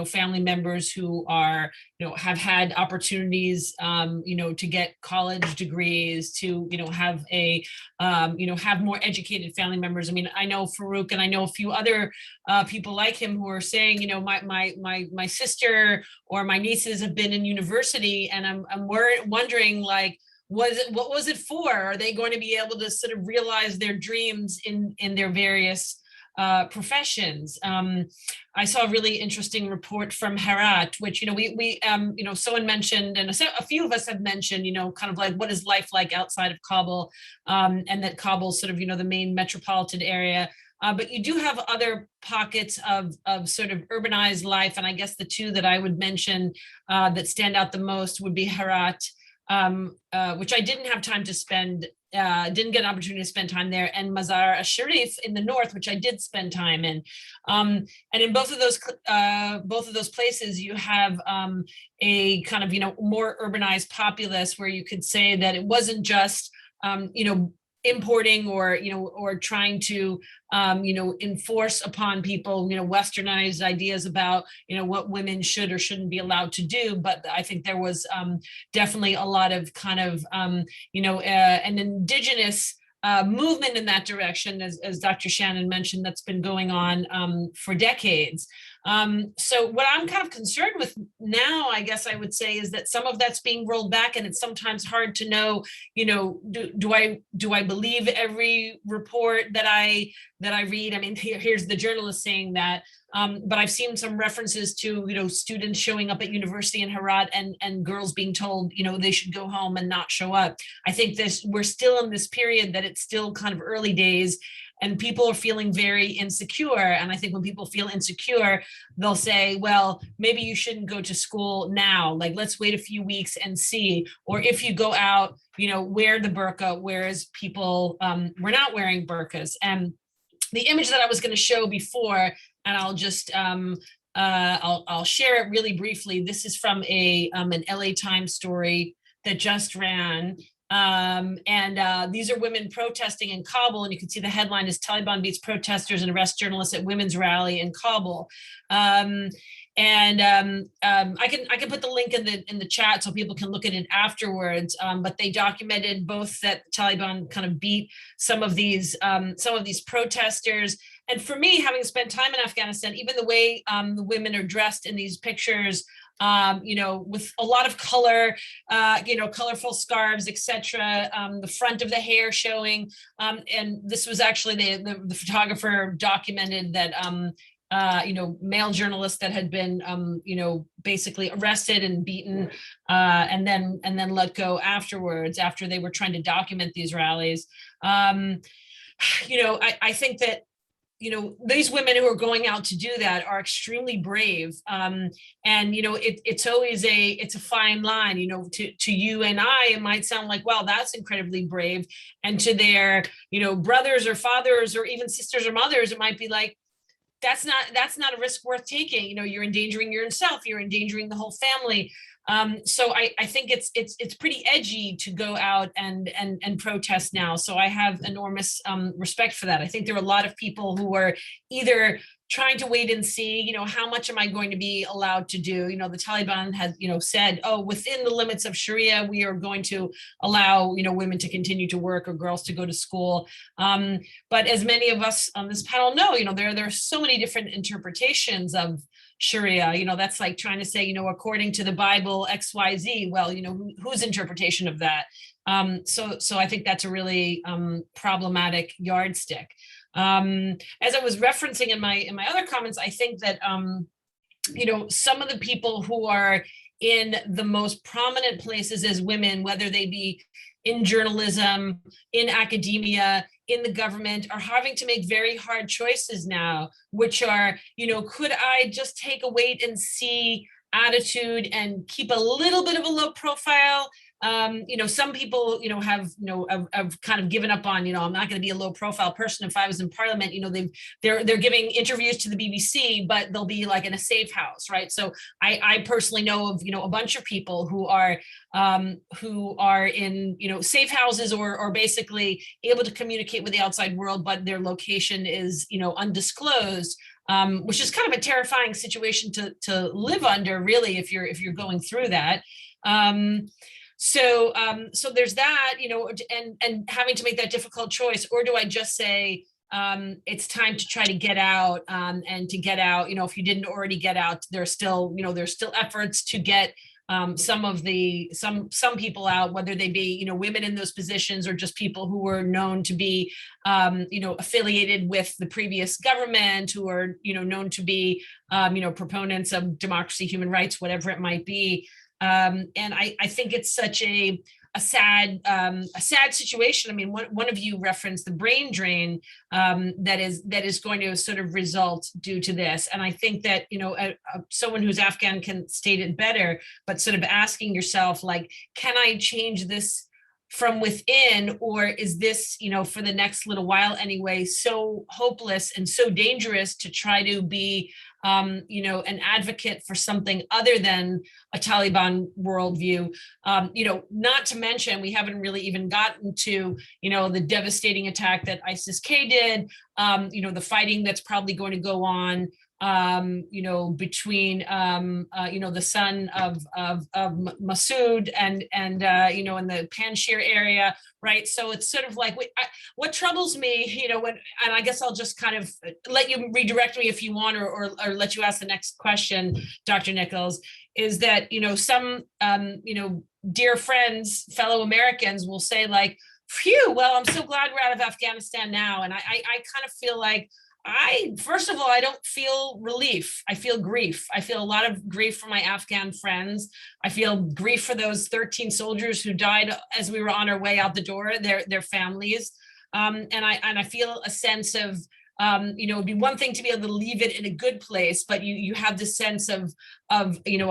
family members who are, have had opportunities, to get college degrees, to, have a, have more educated family members. I know Farouk and I know a few other people like him who are saying, my sister or my nieces have been in university, and I'm wondering, like, what was it for? Are they going to be able to sort of realize their dreams in their various professions. I saw a really interesting report from Herat, which, someone mentioned, and a few of us have mentioned, kind of like, what is life like outside of Kabul, and that Kabul's sort of, the main metropolitan area. But you do have other pockets of sort of urbanized life. And I guess the two that I would mention that stand out the most would be Herat, which I didn't have time to spend, didn't get an opportunity to spend time there, and Mazar-e-Sharif in the north, which I did spend time in. And in both of those places, you have a kind of, more urbanized populace, where you could say that it wasn't just, importing or trying to enforce upon people westernized ideas about what women should or shouldn't be allowed to do. But I think there was definitely a lot of kind of an indigenous movement in that direction, as Dr. Shannon mentioned, that's been going on for decades. So what I'm kind of concerned with now, I guess I would say, is that some of that's being rolled back, and it's sometimes hard to know, do I believe every report that I read? I mean, here's the journalist saying that, but I've seen some references to, students showing up at university in Herat and girls being told, they should go home and not show up. I think we're still in this period that it's still kind of early days, and people are feeling very insecure. And I think when people feel insecure, they'll say, well, maybe you shouldn't go to school now. Like, let's wait a few weeks and see. Or if you go out, wear the burqa, whereas people were not wearing burqas. And the image that I was going to show before, and I'll just, I'll share it really briefly. This is from an LA Times story that just ran. These are women protesting in Kabul, and you can see the headline is "Taliban beats protesters and arrests journalists at women's rally in Kabul." I can put the link in the chat so people can look at it afterwards. But they documented both that the Taliban kind of beat some of these protesters. And for me, having spent time in Afghanistan, even the way the women are dressed in these pictures, with a lot of color, colorful scarves, etc. The front of the hair showing, and this was actually the photographer documented that, male journalists that had been, basically arrested and beaten, and then let go afterwards, after they were trying to document these rallies. I think that, these women who are going out to do that are extremely brave. It's always it's a fine line, to you and I, it might sound like, wow, that's incredibly brave. And to their, brothers or fathers or even sisters or mothers, it might be like, that's not a risk worth taking. You're endangering yourself, you're endangering the whole family. So I think it's pretty edgy to go out and protest now. So I have enormous respect for that. I think there are a lot of people who are either trying to wait and see, how much am I going to be allowed to do? The Taliban has, said, oh, within the limits of Sharia, we are going to allow, women to continue to work or girls to go to school. But as many of us on this panel know, there are so many different interpretations of Sharia. That's like trying to say, according to the Bible, XYZ. Well, whose interpretation of that? So I think that's a really problematic yardstick. As I was referencing in my other comments, I think that some of the people who are in the most prominent places as women, whether they be in journalism, in academia, in the government, are having to make very hard choices now, which are, could I just take a wait and see attitude and keep a little bit of a low profile? Some people, have kind of given up on, I'm not going to be a low profile person. If I was in parliament, they're giving interviews to the BBC, but they'll be like in a safe house, right? So I personally know of, a bunch of people who are in, safe houses or basically able to communicate with the outside world, but their location is, undisclosed. Which is kind of a terrifying situation to live under, really, if you're going through that. So there's that, and having to make that difficult choice, or do I just say it's time to try to get out, and to get out, if you didn't already get out, there's still efforts to get some people out, whether they be, women in those positions or just people who were known to be, affiliated with the previous government, who are, known to be, proponents of democracy, human rights, whatever it might be. And I think it's such a sad situation. I mean, one of you referenced the brain drain that is going to sort of result due to this. And I think that, someone who's Afghan can state it better, but sort of asking yourself, like, can I change this from within, or is this, for the next little while anyway, so hopeless and so dangerous to try to be, an advocate for something other than a Taliban worldview, not to mention, we haven't really even gotten to, the devastating attack that ISIS-K did, the fighting that's probably going to go on, between, the son of Masood and in the Panjshir area, right? So it's sort of like, what troubles me, and I guess I'll just kind of let you redirect me if you want, or let you ask the next question, Dr. Nichols, is that, some, dear friends, fellow Americans will say, like, phew, well, I'm so glad we're out of Afghanistan now. And I kind of feel like, first of all, I don't feel relief. I feel grief. I feel a lot of grief for my Afghan friends. I feel grief for those 13 soldiers who died as we were on our way out the door, their families. And I feel a sense of, it'd be one thing to be able to leave it in a good place, but you have this sense of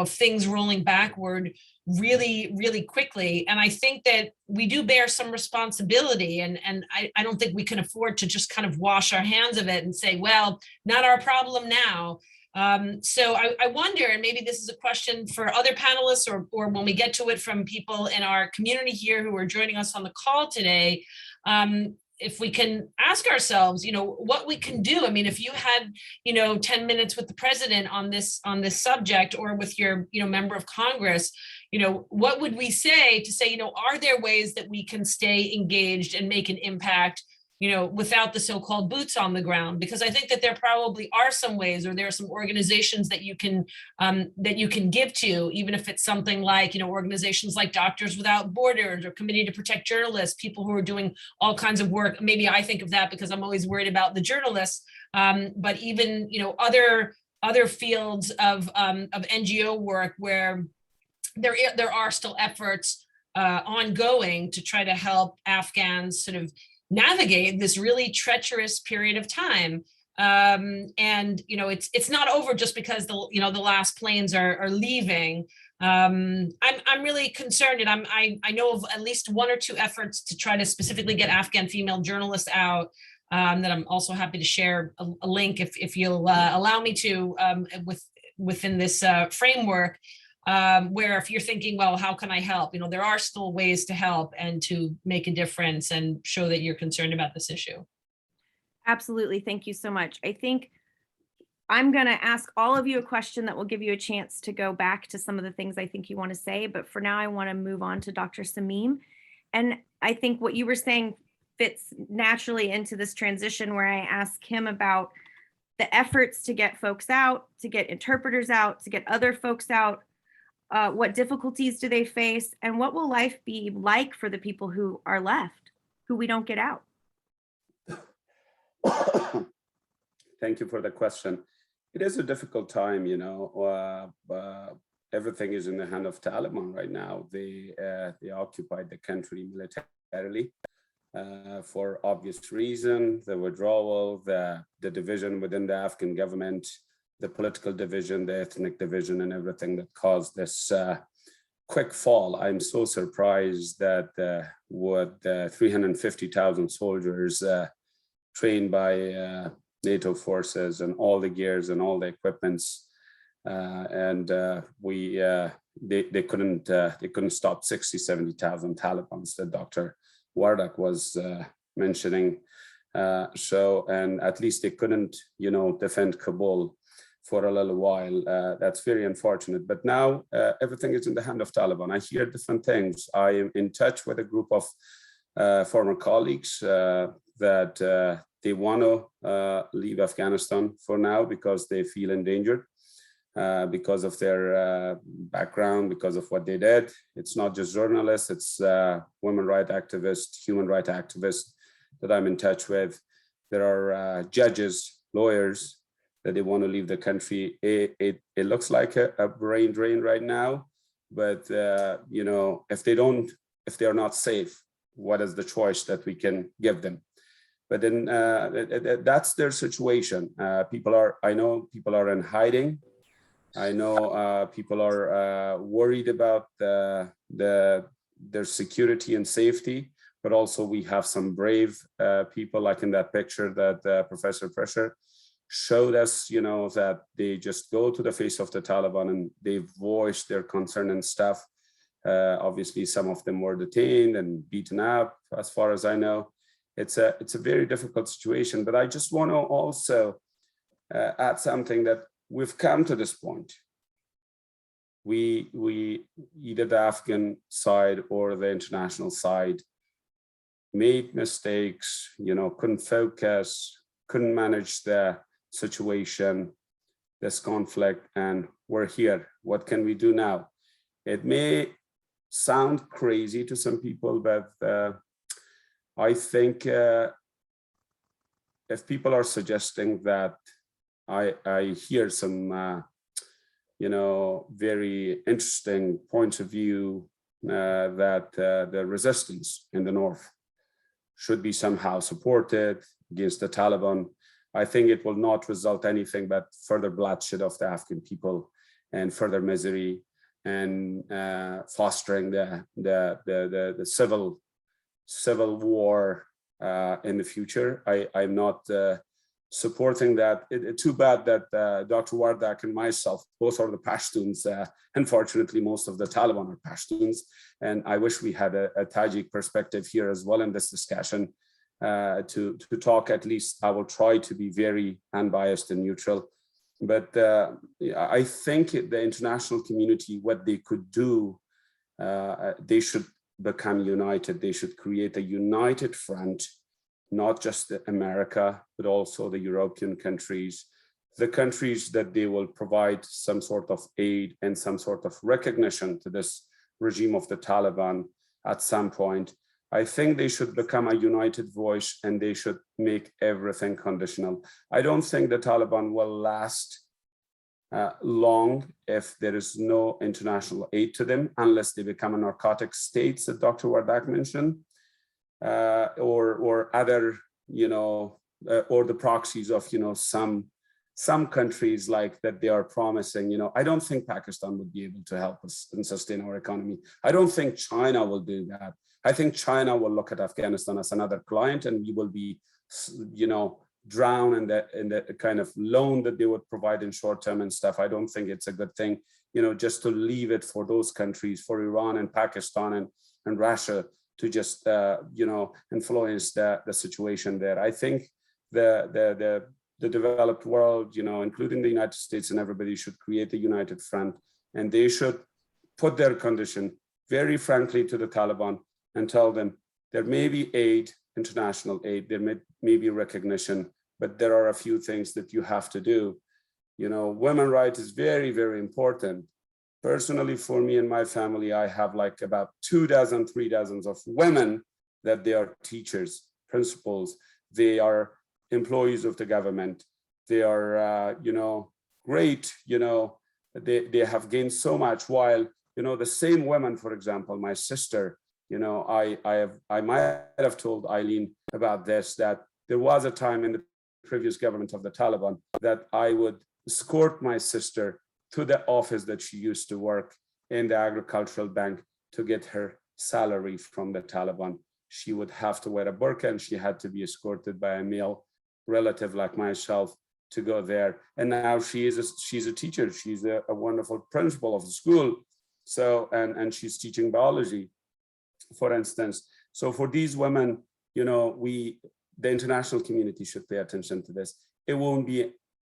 things rolling backward really, really quickly. And I think that we do bear some responsibility, and I don't think we can afford to just kind of wash our hands of it and say, well, not our problem now. So I wonder, and maybe this is a question for other panelists, or when we get to it from people in our community here who are joining us on the call today, if we can ask ourselves, what we can do. I mean, if you had, 10 minutes with the president on this subject, or with your, member of Congress, what would we say to say, are there ways that we can stay engaged and make an impact, without the so-called boots on the ground? Because I think that there probably are some ways, or there are some organizations that you can give to, even if it's something like, organizations like Doctors Without Borders or Committee to Protect Journalists, people who are doing all kinds of work. Maybe I think of that because I'm always worried about the journalists, but even, other fields of NGO work where there are still efforts ongoing to try to help Afghans sort of navigate this really treacherous period of time. And it's not over just because the last planes are leaving. I'm really concerned, and I know of at least one or two efforts to try to specifically get Afghan female journalists out, that I'm also happy to share a link if you'll allow me to, within this framework. Where if you're thinking, well, how can I help? There are still ways to help and to make a difference and show that you're concerned about this issue. Absolutely. Thank you so much. I think I'm going to ask all of you a question that will give you a chance to go back to some of the things I think you want to say. But for now, I want to move on to Dr. Samim. And I think what you were saying fits naturally into this transition where I ask him about the efforts to get folks out, to get interpreters out, to get other folks out. What difficulties do they face, and what will life be like for the people who are left, who we don't get out? Thank you for the question. It is a difficult time, everything is in the hand of Taliban right now. They occupied the country militarily for obvious reason, the withdrawal, the division within the Afghan government, the political division, the ethnic division, and everything that caused this quick fall. I'm so surprised that with 350,000 soldiers trained by NATO forces and all the gears and all the equipments, they couldn't stop 60,000-70,000 Talibans that Dr. Wardak was mentioning. And at least they couldn't, defend Kabul for a little while. That's very unfortunate. But now everything is in the hand of Taliban. I hear different things. I am in touch with a group of former colleagues that they want to leave Afghanistan for now because they feel endangered. because of their background, because of what they did. It's not just journalists, it's women rights activists, human rights activists that I'm in touch with. There are judges, lawyers that they want to leave the country. It looks like a brain drain right now, but you know, if they are not safe, what is the choice that we can give them? But then that's their situation. I know people are in hiding. I know people are worried about their security and safety, but also we have some brave people, like in that picture that Professor Prusher showed us, you know, that they just go to the face of the Taliban and they voice their concern and stuff. Obviously, some of them were detained and beaten up, as far as I know. It's a very difficult situation, but I just want to also add something that we've come to this point. We either the Afghan side or the international side made mistakes, you know, couldn't focus, couldn't manage the situation, this conflict, and we're here. What can we do now? It may sound crazy to some people, but I think if people are suggesting that, I hear some, you know, very interesting points of view that the resistance in the north should be somehow supported against the Taliban. I think it will not result anything but further bloodshed of the Afghan people and further misery and fostering the civil war in the future. I'm not supporting that. Too bad that Dr. Wardak and myself both are the Pashtuns. Unfortunately, most of the Taliban are Pashtuns, and I wish we had a Tajik perspective here as well in this discussion to talk. At least I will try to be very unbiased and neutral. But I think the international community, what they could do, they should become united. They should create a united front, not just America, but also the European countries, the countries that they will provide some sort of aid and some sort of recognition to this regime of the Taliban at some point. I think they should become a united voice and they should make everything conditional. I don't think the Taliban will last long if there is no international aid to them, unless they become a narcotic state, that Dr. Wardak mentioned, or other, you know, or the proxies of, you know, some countries like that they are promising. You know, I don't think Pakistan would be able to help us and sustain our economy. I don't think China will do that. I think China will look at Afghanistan as another client, and we will be, you know, drown in the kind of loan that they would provide in short term and stuff. I don't think it's a good thing, you know, just to leave it for those countries, for Iran and Pakistan and Russia to just, you know, influence the situation there. I think the developed world, you know, including the United States and everybody, should create a united front, and they should put their condition very frankly to the Taliban and tell them there may be aid, international aid, there may be recognition, but there are a few things that you have to do. You know, women's rights is very, very important. Personally, for me and my family, I have like about 2 dozen, 3 dozen of women that they are teachers, principals, they are employees of the government. They are, you know, great, you know, they have gained so much, while, you know, the same women, for example, my sister, you know, I might have told Eileen about this, that there was a time in the previous government of the Taliban that I would escort my sister to the office that she used to work in the agricultural bank to get her salary from the Taliban. She would have to wear a burqa and she had to be escorted by a male relative like myself to go there. And now she's a teacher. She's a wonderful principal of the school. So, and she's teaching biology, for instance. So for these women, you know, the international community should pay attention to this. It won't be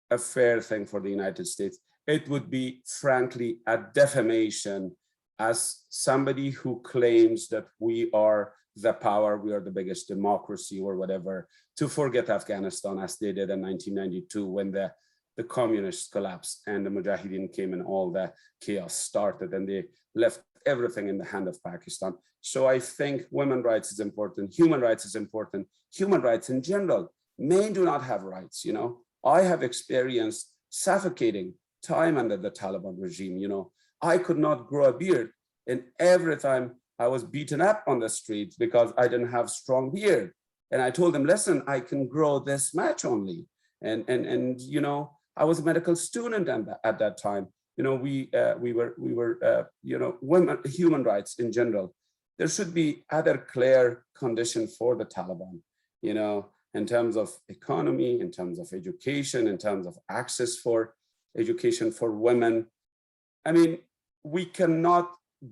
a fair thing for the United States. It would be, frankly, a defamation as somebody who claims that we are the power, we are the biggest democracy or whatever, to forget Afghanistan as they did in 1992 when the the communists collapsed and the Mujahideen came and all the chaos started, and they left everything in the hand of Pakistan. So I think women's rights is important, human rights is important, human rights in general. Men do not have rights, you know. I have experienced suffocating time under the Taliban regime, you know. I could not grow a beard, and every time I was beaten up on the streets because I didn't have strong beard. And I told them, listen, I can grow this much only. And you know, I was a medical student at that time. You know, we were you know, women, human rights in general. There should be other clear conditions for the Taliban, you know, in terms of economy, in terms of education, in terms of access for education for women. I mean, we cannot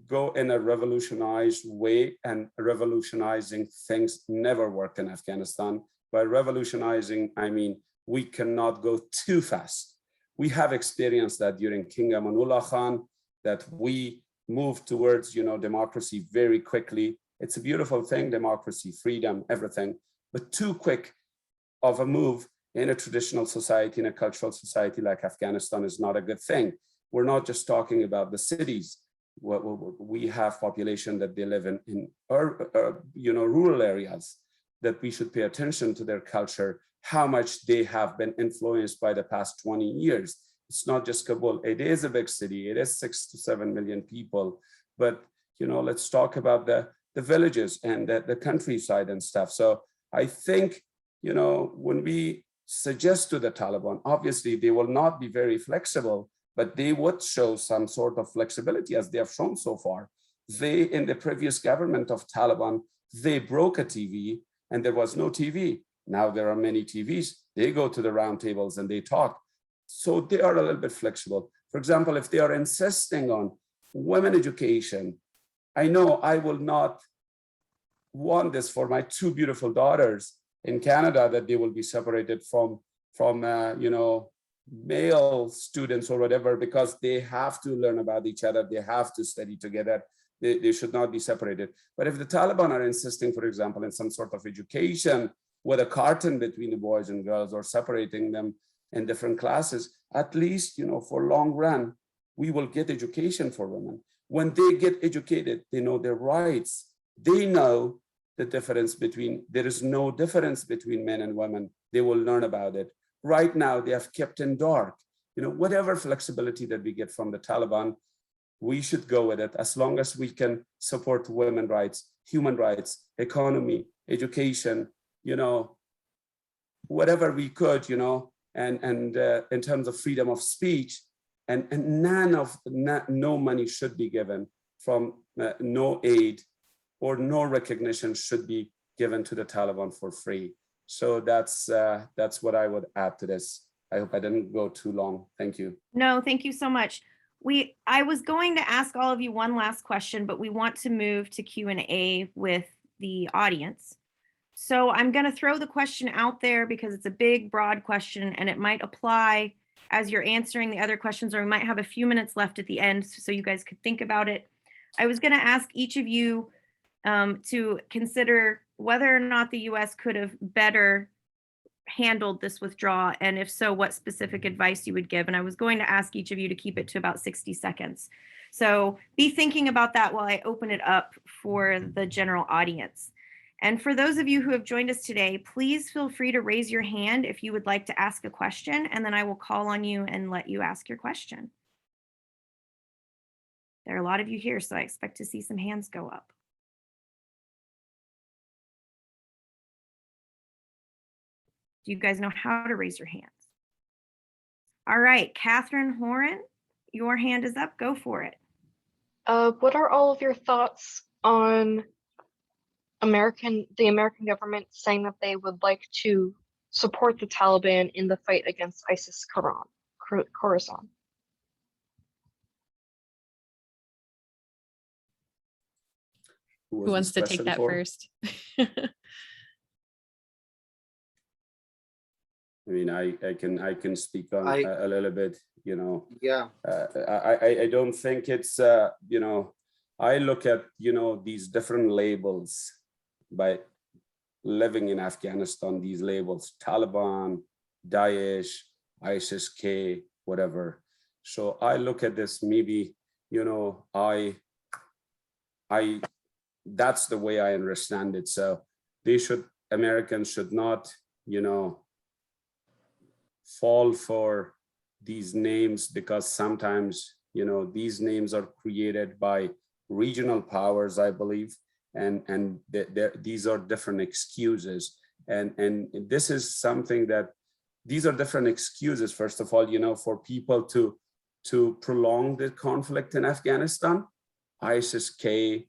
go in a revolutionized way, and revolutionizing things never worked in Afghanistan. By revolutionizing, I mean, we cannot go too fast. We have experienced that during King Amanullah Khan, that we moved towards, you know, democracy very quickly. It's a beautiful thing, democracy, freedom, everything, but too quick of a move in a traditional society, in a cultural society like Afghanistan is not a good thing. We're not just talking about the cities. We have population that they live in you know, rural areas, that we should pay attention to their culture, how much they have been influenced by the past 20 years. It's not just Kabul. It is a big city. It is 6 to 7 million people. But, you know, let's talk about the villages and the countryside and stuff. So I think, you know, when we suggest to the Taliban, obviously they will not be very flexible, but they would show some sort of flexibility as they have shown so far. They, in the previous government of Taliban, they broke a TV and there was no TV. Now there are many TVs. They go to the round tables and they talk. So they are a little bit flexible. For example, if they are insisting on women education, I know I will not want this for my two beautiful daughters in Canada, that they will be separated from you know, male students or whatever, because they have to learn about each other. They have to study together. They should not be separated. But if the Taliban are insisting, for example, in some sort of education with a curtain between the boys and girls, or separating them in different classes, at least, you know, for long run, we will get education for women. When they get educated, they know their rights. They know the difference between, there is no difference between men and women. They will learn about it. Right now, they have kept in dark. You know, whatever flexibility that we get from the Taliban, we should go with it, as long as we can support women's rights, human rights, economy, education, you know, whatever we could, you know, and in terms of freedom of speech, and no money should be given from no aid, or no recognition should be given to the Taliban for free. So that's what I would add to this. I hope I didn't go too long. Thank you. No, thank you so much. I was going to ask all of you one last question, but we want to move to Q&A with the audience. So I'm going to throw the question out there because it's a big, broad question, and it might apply as you're answering the other questions, or we might have a few minutes left at the end so you guys could think about it. I was going to ask each of you to consider whether or not the US could have better handled this withdrawal, and if so, what specific advice you would give. And I was going to ask each of you to keep it to about 60 seconds. So be thinking about that while I open it up for the general audience. And for those of you who have joined us today, please feel free to raise your hand if you would like to ask a question, and then I will call on you and let you ask your question. There are a lot of you here, so I expect to see some hands go up. Do you guys know how to raise your hands? All right, Catherine Horan, your hand is up. Go for it. What are all of your thoughts on the American government saying that they would like to support the Taliban in the fight against ISIS Khorasan? Who wants to take that first? I mean, I can speak on a little bit, you know. Yeah. I don't think it's, you know, I look at, you know, these different labels by living in Afghanistan, these labels, Taliban, Daesh, ISIS-K, whatever. So I look at this, maybe, you know, that's the way I understand it. So Americans should not, you know, fall for these names, because sometimes, you know, these names are created by regional powers, I believe, and these are different excuses. And this is something that, these are different excuses, first of all, you know, for people to prolong the conflict in Afghanistan. ISIS-K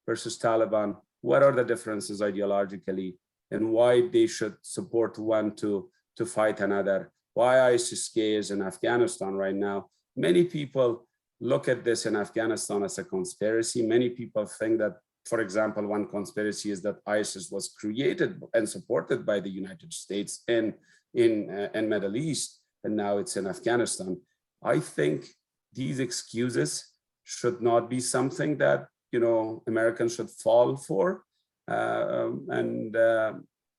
versus Taliban, what are the differences ideologically, and why they should support one to fight another? Why ISIS-K is in Afghanistan right now? Many people look at this in Afghanistan as a conspiracy. Many people think that, for example, one conspiracy is that ISIS was created and supported by the United States in Middle East, and now it's in Afghanistan. I think these excuses should not be something that, you know, Americans should fall for.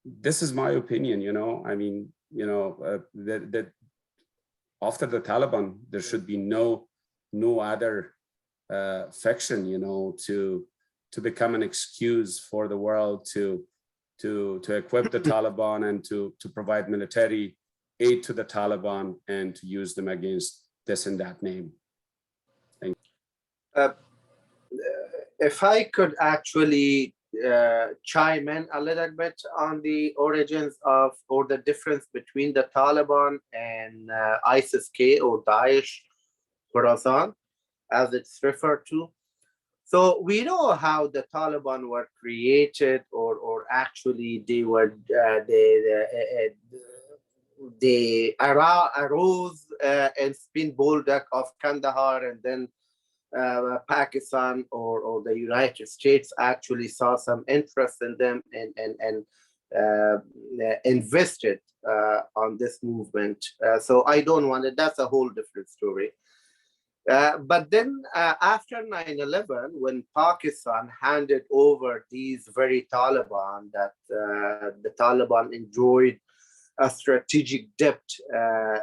This is my opinion, you know. I mean, you know, that after the Taliban, there should be no other faction, you know, to become an excuse for the world to equip the Taliban and to provide military aid to the Taliban and to use them against this and that name. Thank you. If I could actually chime in a little bit on the origins of, or the difference between the Taliban and ISIS-K or Daesh Khorasan, as it's referred to. So we know how the Taliban were created, or actually they were they arose in Spin Boldak of Kandahar, and then Pakistan or the United States actually saw some interest in them and invested on this movement. So I don't want it. That's a whole different story. But then after 9/11, when Pakistan handed over these very Taliban, that the Taliban enjoyed a strategic depth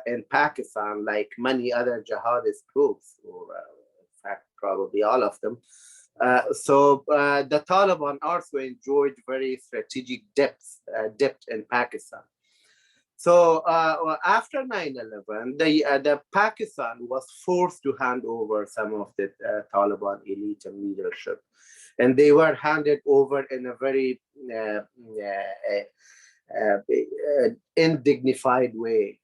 in Pakistan, like many other jihadist groups, or in fact, probably all of them. So the Taliban also enjoyed very strategic depth in Pakistan. So after 9/11, the Pakistan was forced to hand over some of the Taliban elite and leadership, and they were handed over in a very undignified way,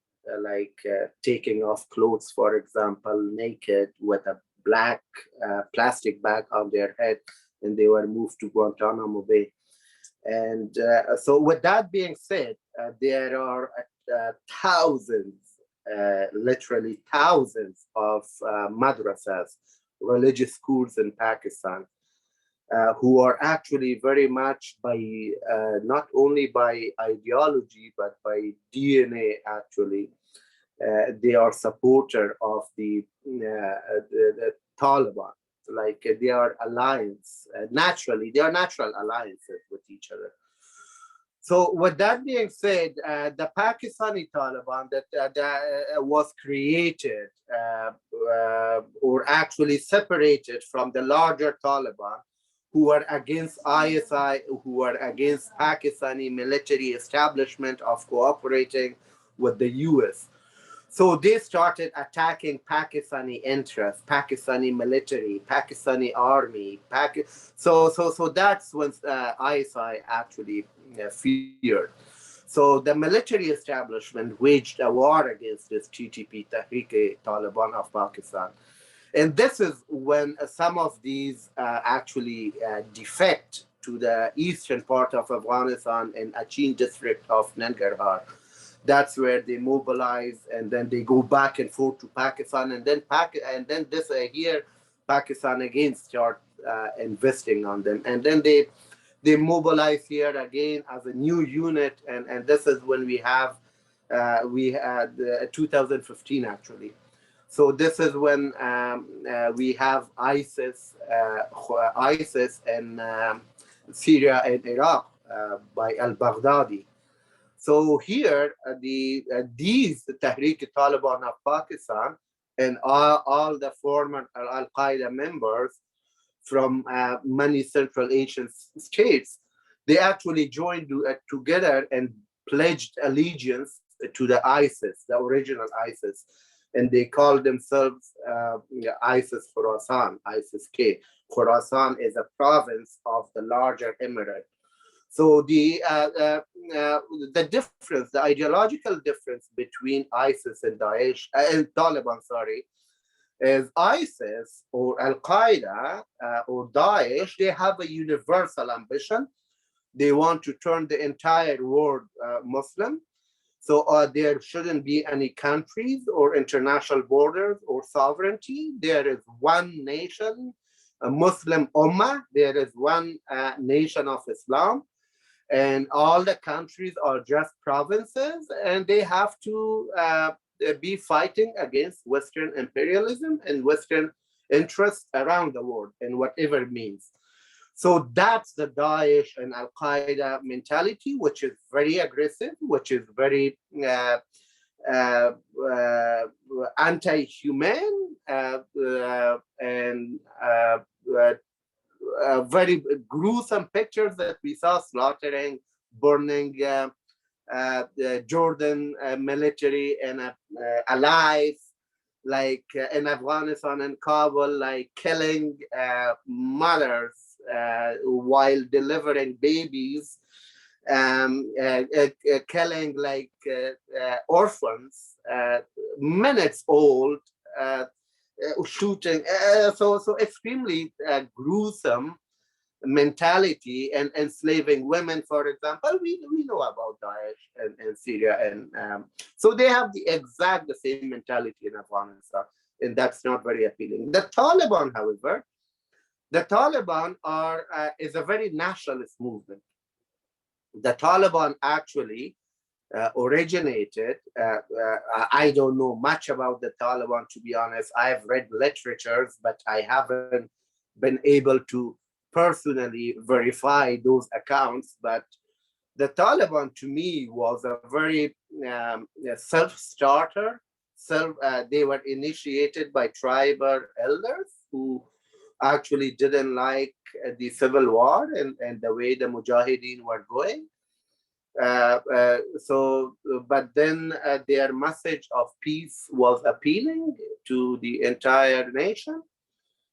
like taking off clothes, for example, naked with a black plastic bag on their head, and they were moved to Guantanamo Bay. And so with that being said, there are thousands, literally thousands of madrasas, religious schools in Pakistan, who are actually very much by, not only by ideology, but by DNA actually, they are supporter of the Taliban. Like they are alliance, naturally, they are natural alliances with each other. So with that being said, the Pakistani Taliban that was created or actually separated from the larger Taliban, who were against ISI, who were against Pakistani military establishment of cooperating with the US. So they started attacking Pakistani interests, Pakistani military, Pakistani army. So that's when ISI actually feared. So the military establishment waged a war against this TTP, Tehrik-e-Taliban of Pakistan. And this is when some of these actually defect to the eastern part of Afghanistan in Achin district of Nangarhar. That's where they mobilize, and then they go back and forth to Pakistan, and then this here Pakistan again start investing on them, and then they mobilize here again as a new unit, and this is when we had 2015 actually. So this is when we have ISIS in Syria and Iraq by al-Baghdadi. So here, these Tehreek-e-Taliban of Pakistan and all the former Al-Qaeda members from many Central Asian states, they actually joined together and pledged allegiance to the ISIS, the original ISIS. And they called themselves ISIS Khorasan, ISIS-K. Khorasan is a province of the larger emirate. So the difference, the ideological difference between ISIS and Daesh, and Taliban, sorry, is ISIS or Al-Qaeda or Daesh, they have a universal ambition. They want to turn the entire world Muslim. So there shouldn't be any countries or international borders or sovereignty. There is one nation, a Muslim Ummah. There is one nation of Islam. And all the countries are just provinces, and they have to be fighting against Western imperialism and Western interests around the world in whatever means. So that's the Daesh and Al-Qaeda mentality, which is very aggressive, which is very anti-human and very gruesome pictures that we saw, slaughtering, burning the Jordan military and alive, like in Afghanistan and Kabul, like killing mothers while delivering babies, killing like orphans, minutes old, shooting, so extremely gruesome mentality, and enslaving women, for example. We know about Daesh and Syria, and so they have the same mentality in Afghanistan, and that's not very appealing. The Taliban, however, is a very nationalist movement. The Taliban actually originated. I don't know much about the Taliban, to be honest. I've read literatures, but I haven't been able to personally verify those accounts. But the Taliban, to me, was a very self-starter. They were initiated by tribal elders who actually didn't like the civil war and the way the Mujahideen were going. But then their message of peace was appealing to the entire nation.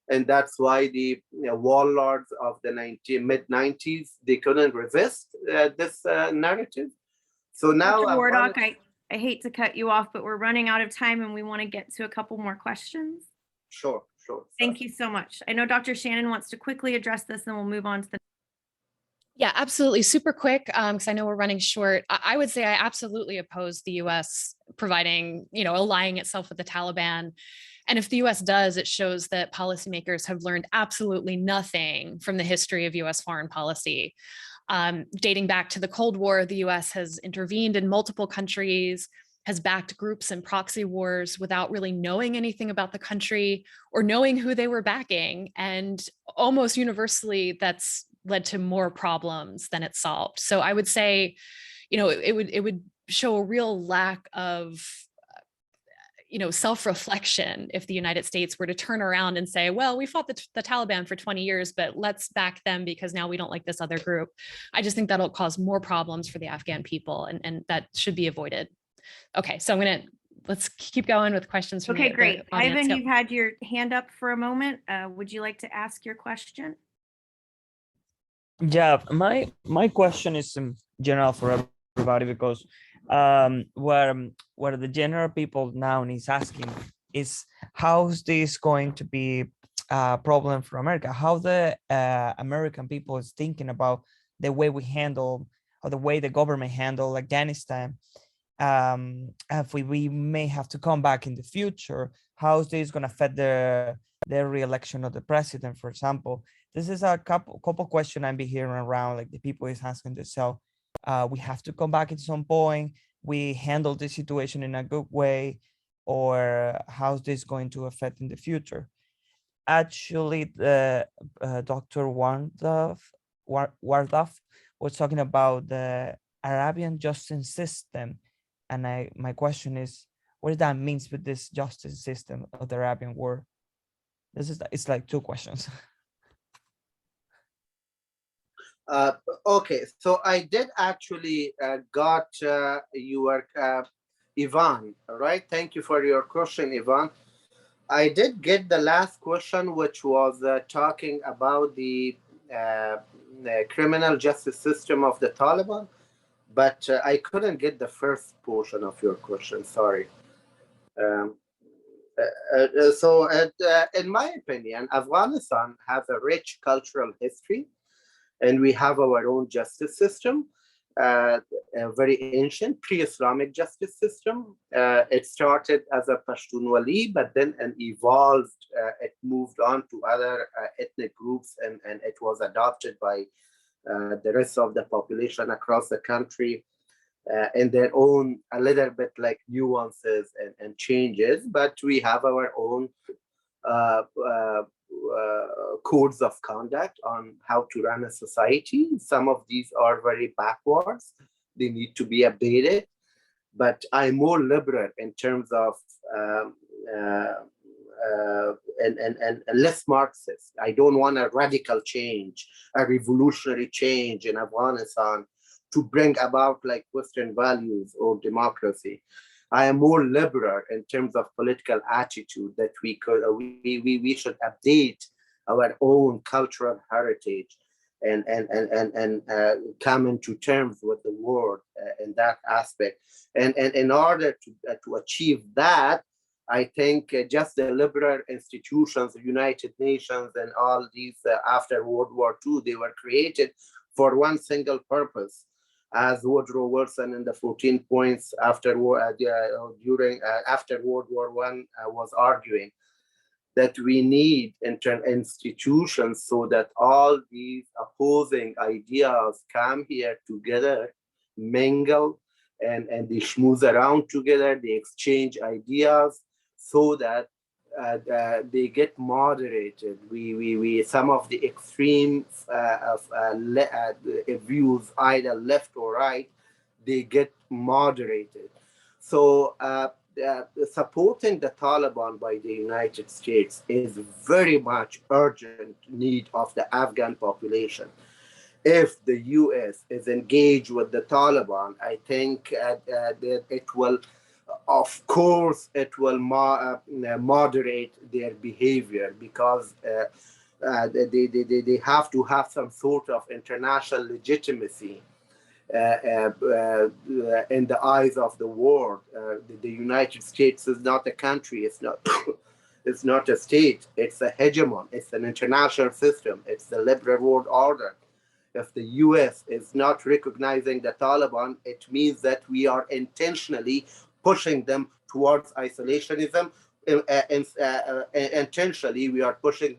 And that's why the warlords of the mid-90s, they couldn't resist this narrative. So now, Dr. Wardock, I hate to cut you off, but we're running out of time and we want to get to a couple more questions. Sure. Thank you so much. I know Dr. Shannon wants to quickly address this, and we'll move on to the. Yeah, absolutely. Super quick, because I know we're running short. I would say I absolutely oppose the US providing, allying itself with the Taliban. And if the US does, it shows that policymakers have learned absolutely nothing from the history of US foreign policy. Dating back to the Cold War, the US has intervened in multiple countries, has backed groups in proxy wars without really knowing anything about the country or knowing who they were backing. And almost universally, that's led to more problems than it solved. So I would say, it would show a real lack of, self-reflection if the United States were to turn around and say, well, we fought the Taliban for 20 years, but let's back them because now we don't like this other group. I just think that'll cause more problems for the Afghan people, and that should be avoided. Okay, so let's keep going with questions from Okay, great. the audience. Ivan, Yep. you've had your hand up for a moment. Would you like to ask your question? Yeah, my question is general for everybody, because what the general people now is asking is, how's this going to be a problem for America? How the American people is thinking about the way we handle, or the way the government handle Afghanistan. If we may have to come back in the future, how is this going to affect the re-election of the president, for example? This is a couple questions I've been hearing around, like the people is asking themselves, we have to come back at some point, we handle the situation in a good way, or how's this going to affect in the future? Actually, the Dr. Wardoff was talking about the Arabian justice system. And my question is, what that means with this justice system of the Arabian world? It's like two questions. Okay, so I did actually got your Ivan, right? Thank you for your question, Ivan. I did get the last question, which was talking about the criminal justice system of the Taliban, but I couldn't get the first portion of your question, sorry. So in my opinion, Afghanistan has a rich cultural history, and we have our own justice system, a very ancient pre-Islamic justice system. It started as a Pashtunwali, but then evolved, it moved on to other ethnic groups, and it was adopted by the rest of the population across the country in their own, a little bit like nuances and changes, but we have our own codes of conduct on how to run a society. Some of these are very backwards. They need to be updated, but I'm more liberal in terms of and less Marxist. I don't want a radical change, a revolutionary change in Afghanistan to bring about like Western values or democracy. I am more liberal in terms of political attitude that we should update our own cultural heritage and come into terms with the world in that aspect. And in order to achieve that, I think just the liberal institutions, the United Nations and all these after World War II, they were created for one single purpose, as Woodrow Wilson in the 14 points after World War I was arguing, that we need institutions so that all these opposing ideas come here together, mingle, and they schmooze around together, they exchange ideas so that they get moderated. We some of the extreme views, either left or right, they get moderated. So supporting the Taliban by the United States is very much urgent need of the Afghan population. If the US is engaged with the Taliban, I think that it will, of course, it will moderate their behavior, because they have to have some sort of international legitimacy in the eyes of the world. The United States is not a country. It's not. It's not a state. It's a hegemon. It's an international system. It's the liberal world order. If the US is not recognizing the Taliban, it means that we are intentionally pushing them towards isolationism. Intentionally, we are pushing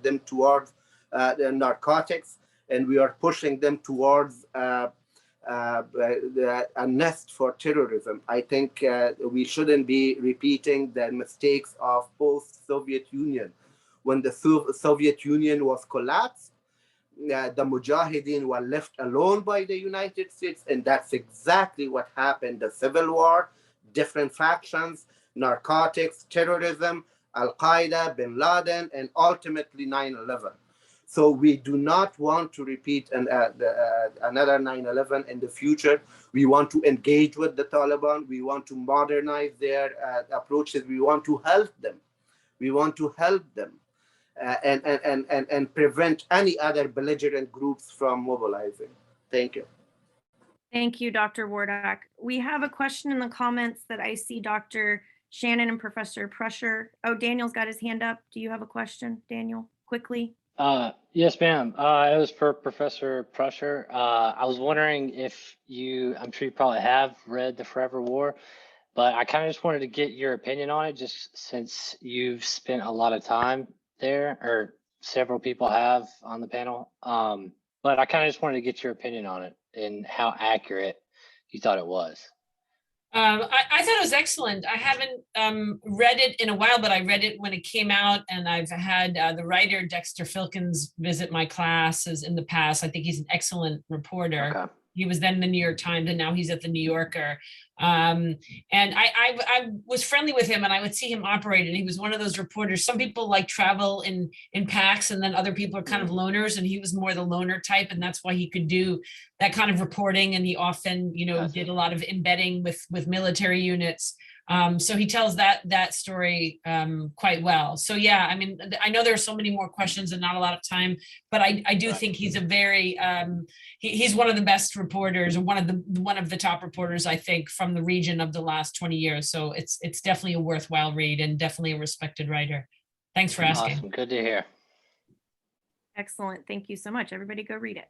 them towards narcotics, and we are pushing them towards a nest for terrorism. I think we shouldn't be repeating the mistakes of post-Soviet Union. When the Soviet Union was collapsed, the Mujahideen were left alone by the United States, and that's exactly what happened. The civil war, different factions, narcotics, terrorism, Al-Qaeda, Bin Laden, and ultimately 9/11. So we do not want to repeat another 9/11 in the future. We want to engage with the Taliban. We want to modernize their approaches. We want to help them. We want to help them. And prevent any other belligerent groups from mobilizing. Thank you. Thank you, Dr. Wardak. We have a question in the comments that I see Dr. Shannon and Professor Prusher. Oh, Daniel's got his hand up. Do you have a question, Daniel? Quickly. Yes, ma'am. It was for Professor Prusher. I was wondering if I'm sure you probably have read The Forever War, but I kind of just wanted to get your opinion on it, just since you've spent a lot of time there, or several people have on the panel. But I kind of just wanted to get your opinion on it and how accurate you thought it was. I thought it was excellent. I haven't read it in a while, but I read it when it came out, and I've had the writer Dexter Filkins visit my classes in the past. I think he's an excellent reporter. Okay. He was then in the New York Times, and now he's at the New Yorker. And I was friendly with him, and I would see him operate, and he was one of those reporters. Some people like travel in packs, and then other people are kind of loners, and he was more the loner type, and that's why he could do that kind of reporting. And he often, did a lot of embedding with military units. So he tells that story quite well. So yeah, I mean, I know there are so many more questions and not a lot of time, but I do think he's a very he's one of the best reporters, or one of the top reporters, I think, from the region of the last 20 years. So it's definitely a worthwhile read and definitely a respected writer. Thanks for asking. Awesome, good to hear. Excellent. Thank you so much. Everybody go read it.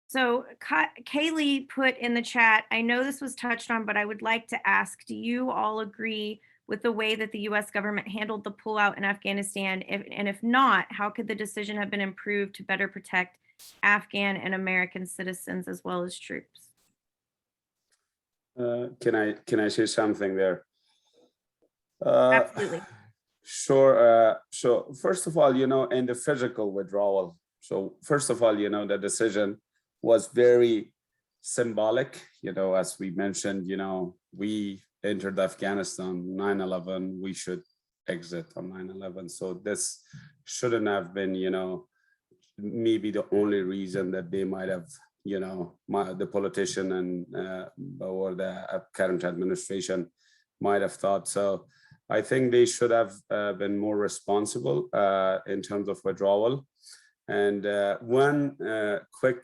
So Kaylee put in the chat, I know this was touched on, but I would like to ask, do you all agree with the way that the US government handled the pullout in Afghanistan? And if not, how could the decision have been improved to better protect Afghan and American citizens as well as troops? Can I say something there? Absolutely. Sure. So first of all, in the physical withdrawal. So first of all, the decision was very symbolic. As we mentioned, we entered Afghanistan 9/11. We should exit on 9/11. So this shouldn't have been, maybe the only reason that they might have, the politician and or the current administration might have thought. So I think they should have been more responsible in terms of withdrawal. And one quick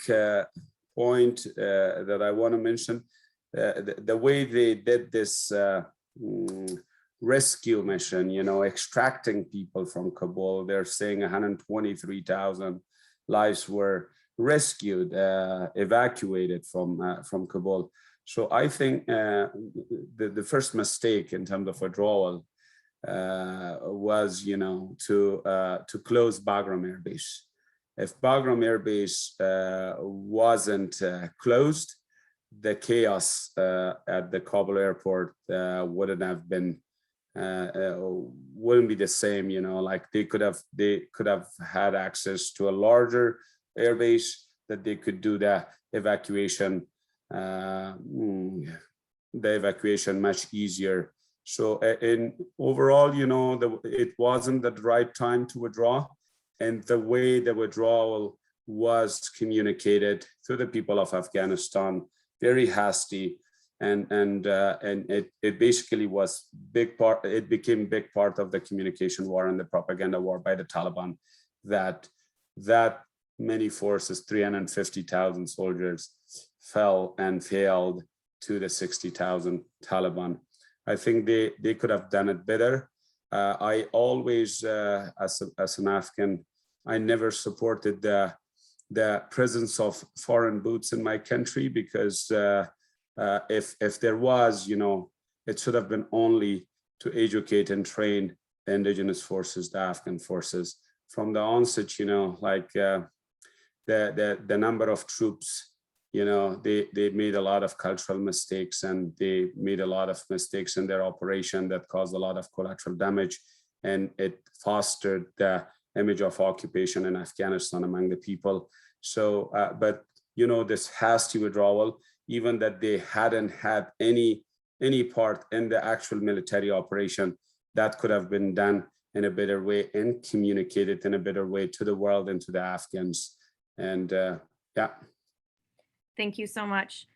point that I want to mention, the way they did this rescue mission, extracting people from Kabul, they're saying 123,000 lives were rescued, evacuated from Kabul. So I think the first mistake in terms of withdrawal was, to close Bagram Air Base. If Bagram Air Base wasn't closed, the chaos at the Kabul airport wouldn't have been, wouldn't be the same. Like they could have had access to a larger air base that they could do the evacuation much easier. So in overall, it wasn't the right time to withdraw, and the way the withdrawal was communicated to the people of Afghanistan, very hasty, and it basically was big part. It became big part of the communication war and the propaganda war by the Taliban, that many forces, 350,000 soldiers, fell and failed to the 60,000 Taliban. I think they could have done it better. I always, as an Afghan, I never supported the presence of foreign boots in my country, because if there was, it should have been only to educate and train the indigenous forces, the Afghan forces. From the onset, like the number of troops, they made a lot of cultural mistakes, and they made a lot of mistakes in their operation that caused a lot of collateral damage, and it fostered the image of occupation in Afghanistan among the people. So, but this hasty withdrawal, even that they hadn't had any part in the actual military operation, that could have been done in a better way and communicated in a better way to the world and to the Afghans. And yeah. Thank you so much.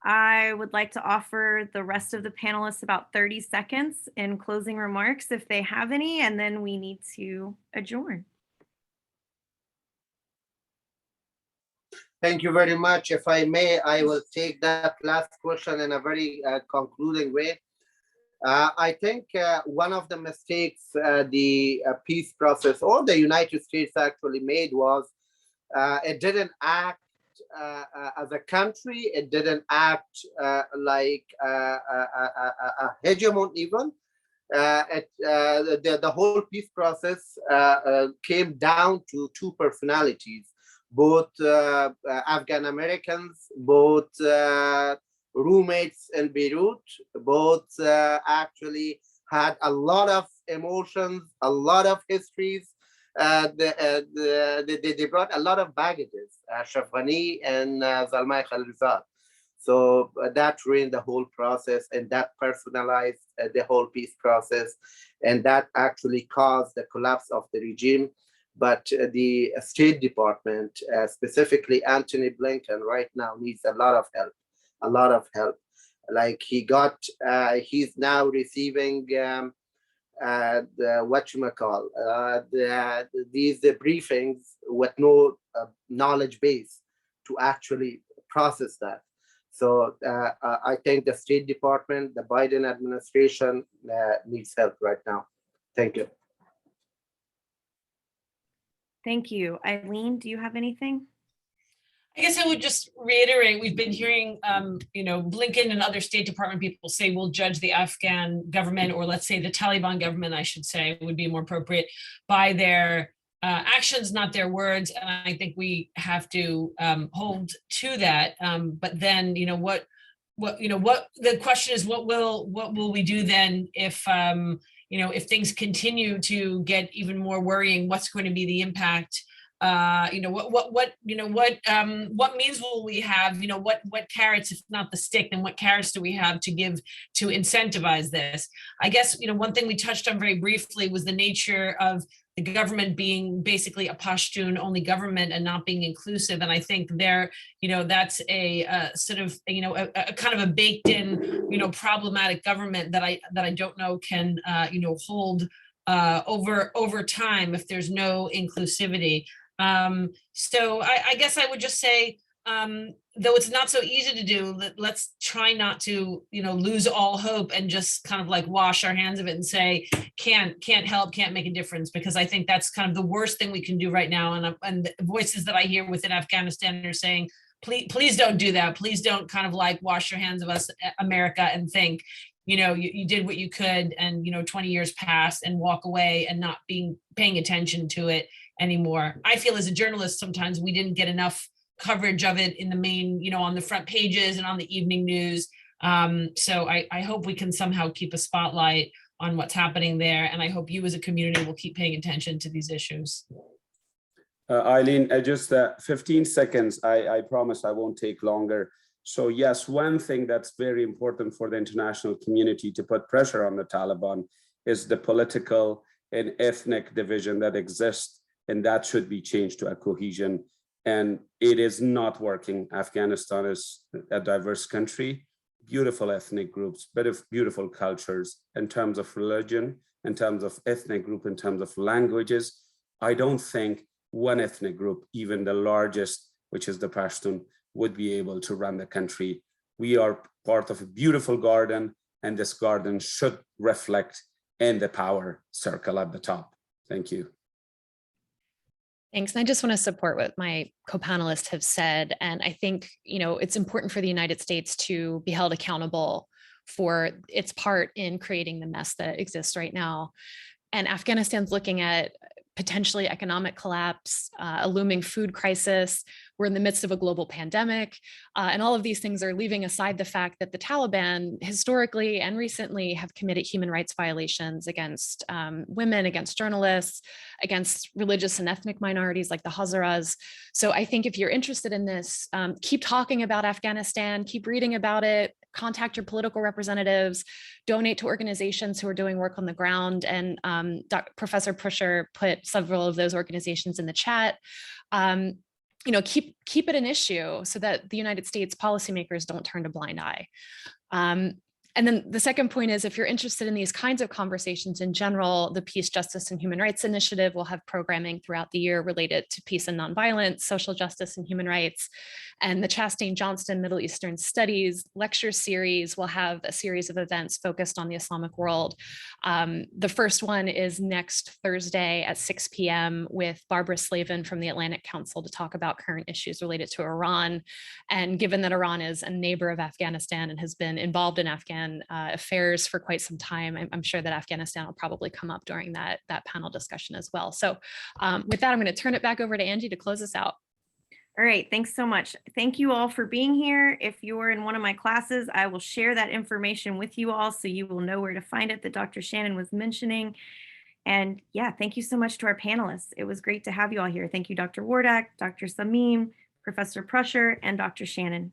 I would like to offer the rest of the panelists about 30 seconds in closing remarks if they have any, and then we need to adjourn. Thank you very much. If I may, I will take that last question in a very concluding way. I think one of the mistakes the peace process or the United States actually made was it didn't act as a country. It didn't act like a hegemon even. The whole peace process came down to two personalities, both Afghan Americans, both roommates in Beirut, both actually had a lot of emotions, a lot of histories, they brought a lot of baggages, Ashraf Ghani and Zalmay Khalilzad. So that ruined the whole process, and that personalized the whole peace process, and that actually caused the collapse of the regime. But the State Department, specifically Antony Blinken, right now needs a lot of help. Like he's now receiving these briefings with no knowledge base to actually process that. So I think the State Department, the Biden administration needs help right now. Thank you. Thank you. Eileen, do you have anything? I guess I would just reiterate, we've been hearing, Blinken and other State Department people say we'll judge the Afghan government, or let's say the Taliban government, I should say, would be more appropriate, by their actions, not their words. And I think we have to hold to that. But then, what the question is, what will we do then if if things continue to get even more worrying? What's going to be the impact? What means will we have? What carrots, if not the stick, then what carrots do we have to give to incentivize this? I guess one thing we touched on very briefly was the nature of the government being basically a Pashtun only government and not being inclusive. And I think that's a sort of a kind of a baked in problematic government that I don't know can hold over time if there's no inclusivity. So I guess I would just say, though it's not so easy to do, let's try not to, lose all hope and just kind of like wash our hands of it and say, can't help, can't make a difference, because I think that's kind of the worst thing we can do right now. And the voices that I hear within Afghanistan are saying, please don't do that. Please don't kind of like wash your hands of us, America, and think, you did what you could, and 20 years passed, and walk away and not paying attention to it anymore. I feel as a journalist, sometimes we didn't get enough coverage of it in the main, on the front pages and on the evening news. So I hope we can somehow keep a spotlight on what's happening there. And I hope you as a community will keep paying attention to these issues. Eileen, just 15 seconds. I promise I won't take longer. So yes, one thing that's very important for the international community to put pressure on the Taliban is the political and ethnic division that exists, and that should be changed to a cohesion. And it is not working. Afghanistan is a diverse country, beautiful ethnic groups, beautiful cultures in terms of religion, in terms of ethnic group, in terms of languages. I don't think one ethnic group, even the largest, which is the Pashtun, would be able to run the country. We are part of a beautiful garden, and this garden should reflect in the power circle at the top. Thank you. Thanks. And I just want to support what my co-panelists have said. And I think, it's important for the United States to be held accountable for its part in creating the mess that exists right now. And Afghanistan's looking at potentially economic collapse, a looming food crisis. We're in the midst of a global pandemic. And all of these things are leaving aside the fact that the Taliban historically and recently have committed human rights violations against women, against journalists, against religious and ethnic minorities like the Hazaras. So I think if you're interested in this, keep talking about Afghanistan, keep reading about it, contact your political representatives, donate to organizations who are doing work on the ground. And Professor Prusher put several of those organizations in the chat. Keep it an issue so that the United States policymakers don't turn a blind eye. And then the second point is, if you're interested in these kinds of conversations in general, the Peace, Justice, and Human Rights Initiative will have programming throughout the year related to peace and nonviolence, social justice, and human rights. And the Chastain Johnston Middle Eastern Studies lecture series will have a series of events focused on the Islamic world. The first one is next Thursday at 6 p.m. with Barbara Slavin from the Atlantic Council to talk about current issues related to Iran. And given that Iran is a neighbor of Afghanistan and has been involved in Afghan affairs for quite some time, I'm sure that Afghanistan will probably come up during that panel discussion as well. So with that, I'm going to turn it back over to Angie to close us out. All right, thanks so much. Thank you all for being here. If you're in one of my classes, I will share that information with you all so you will know where to find it that Dr. Shannon was mentioning. And yeah, thank you so much to our panelists. It was great to have you all here. Thank you, Dr. Wardak, Dr. Samim, Professor Prusher, and Dr. Shannon.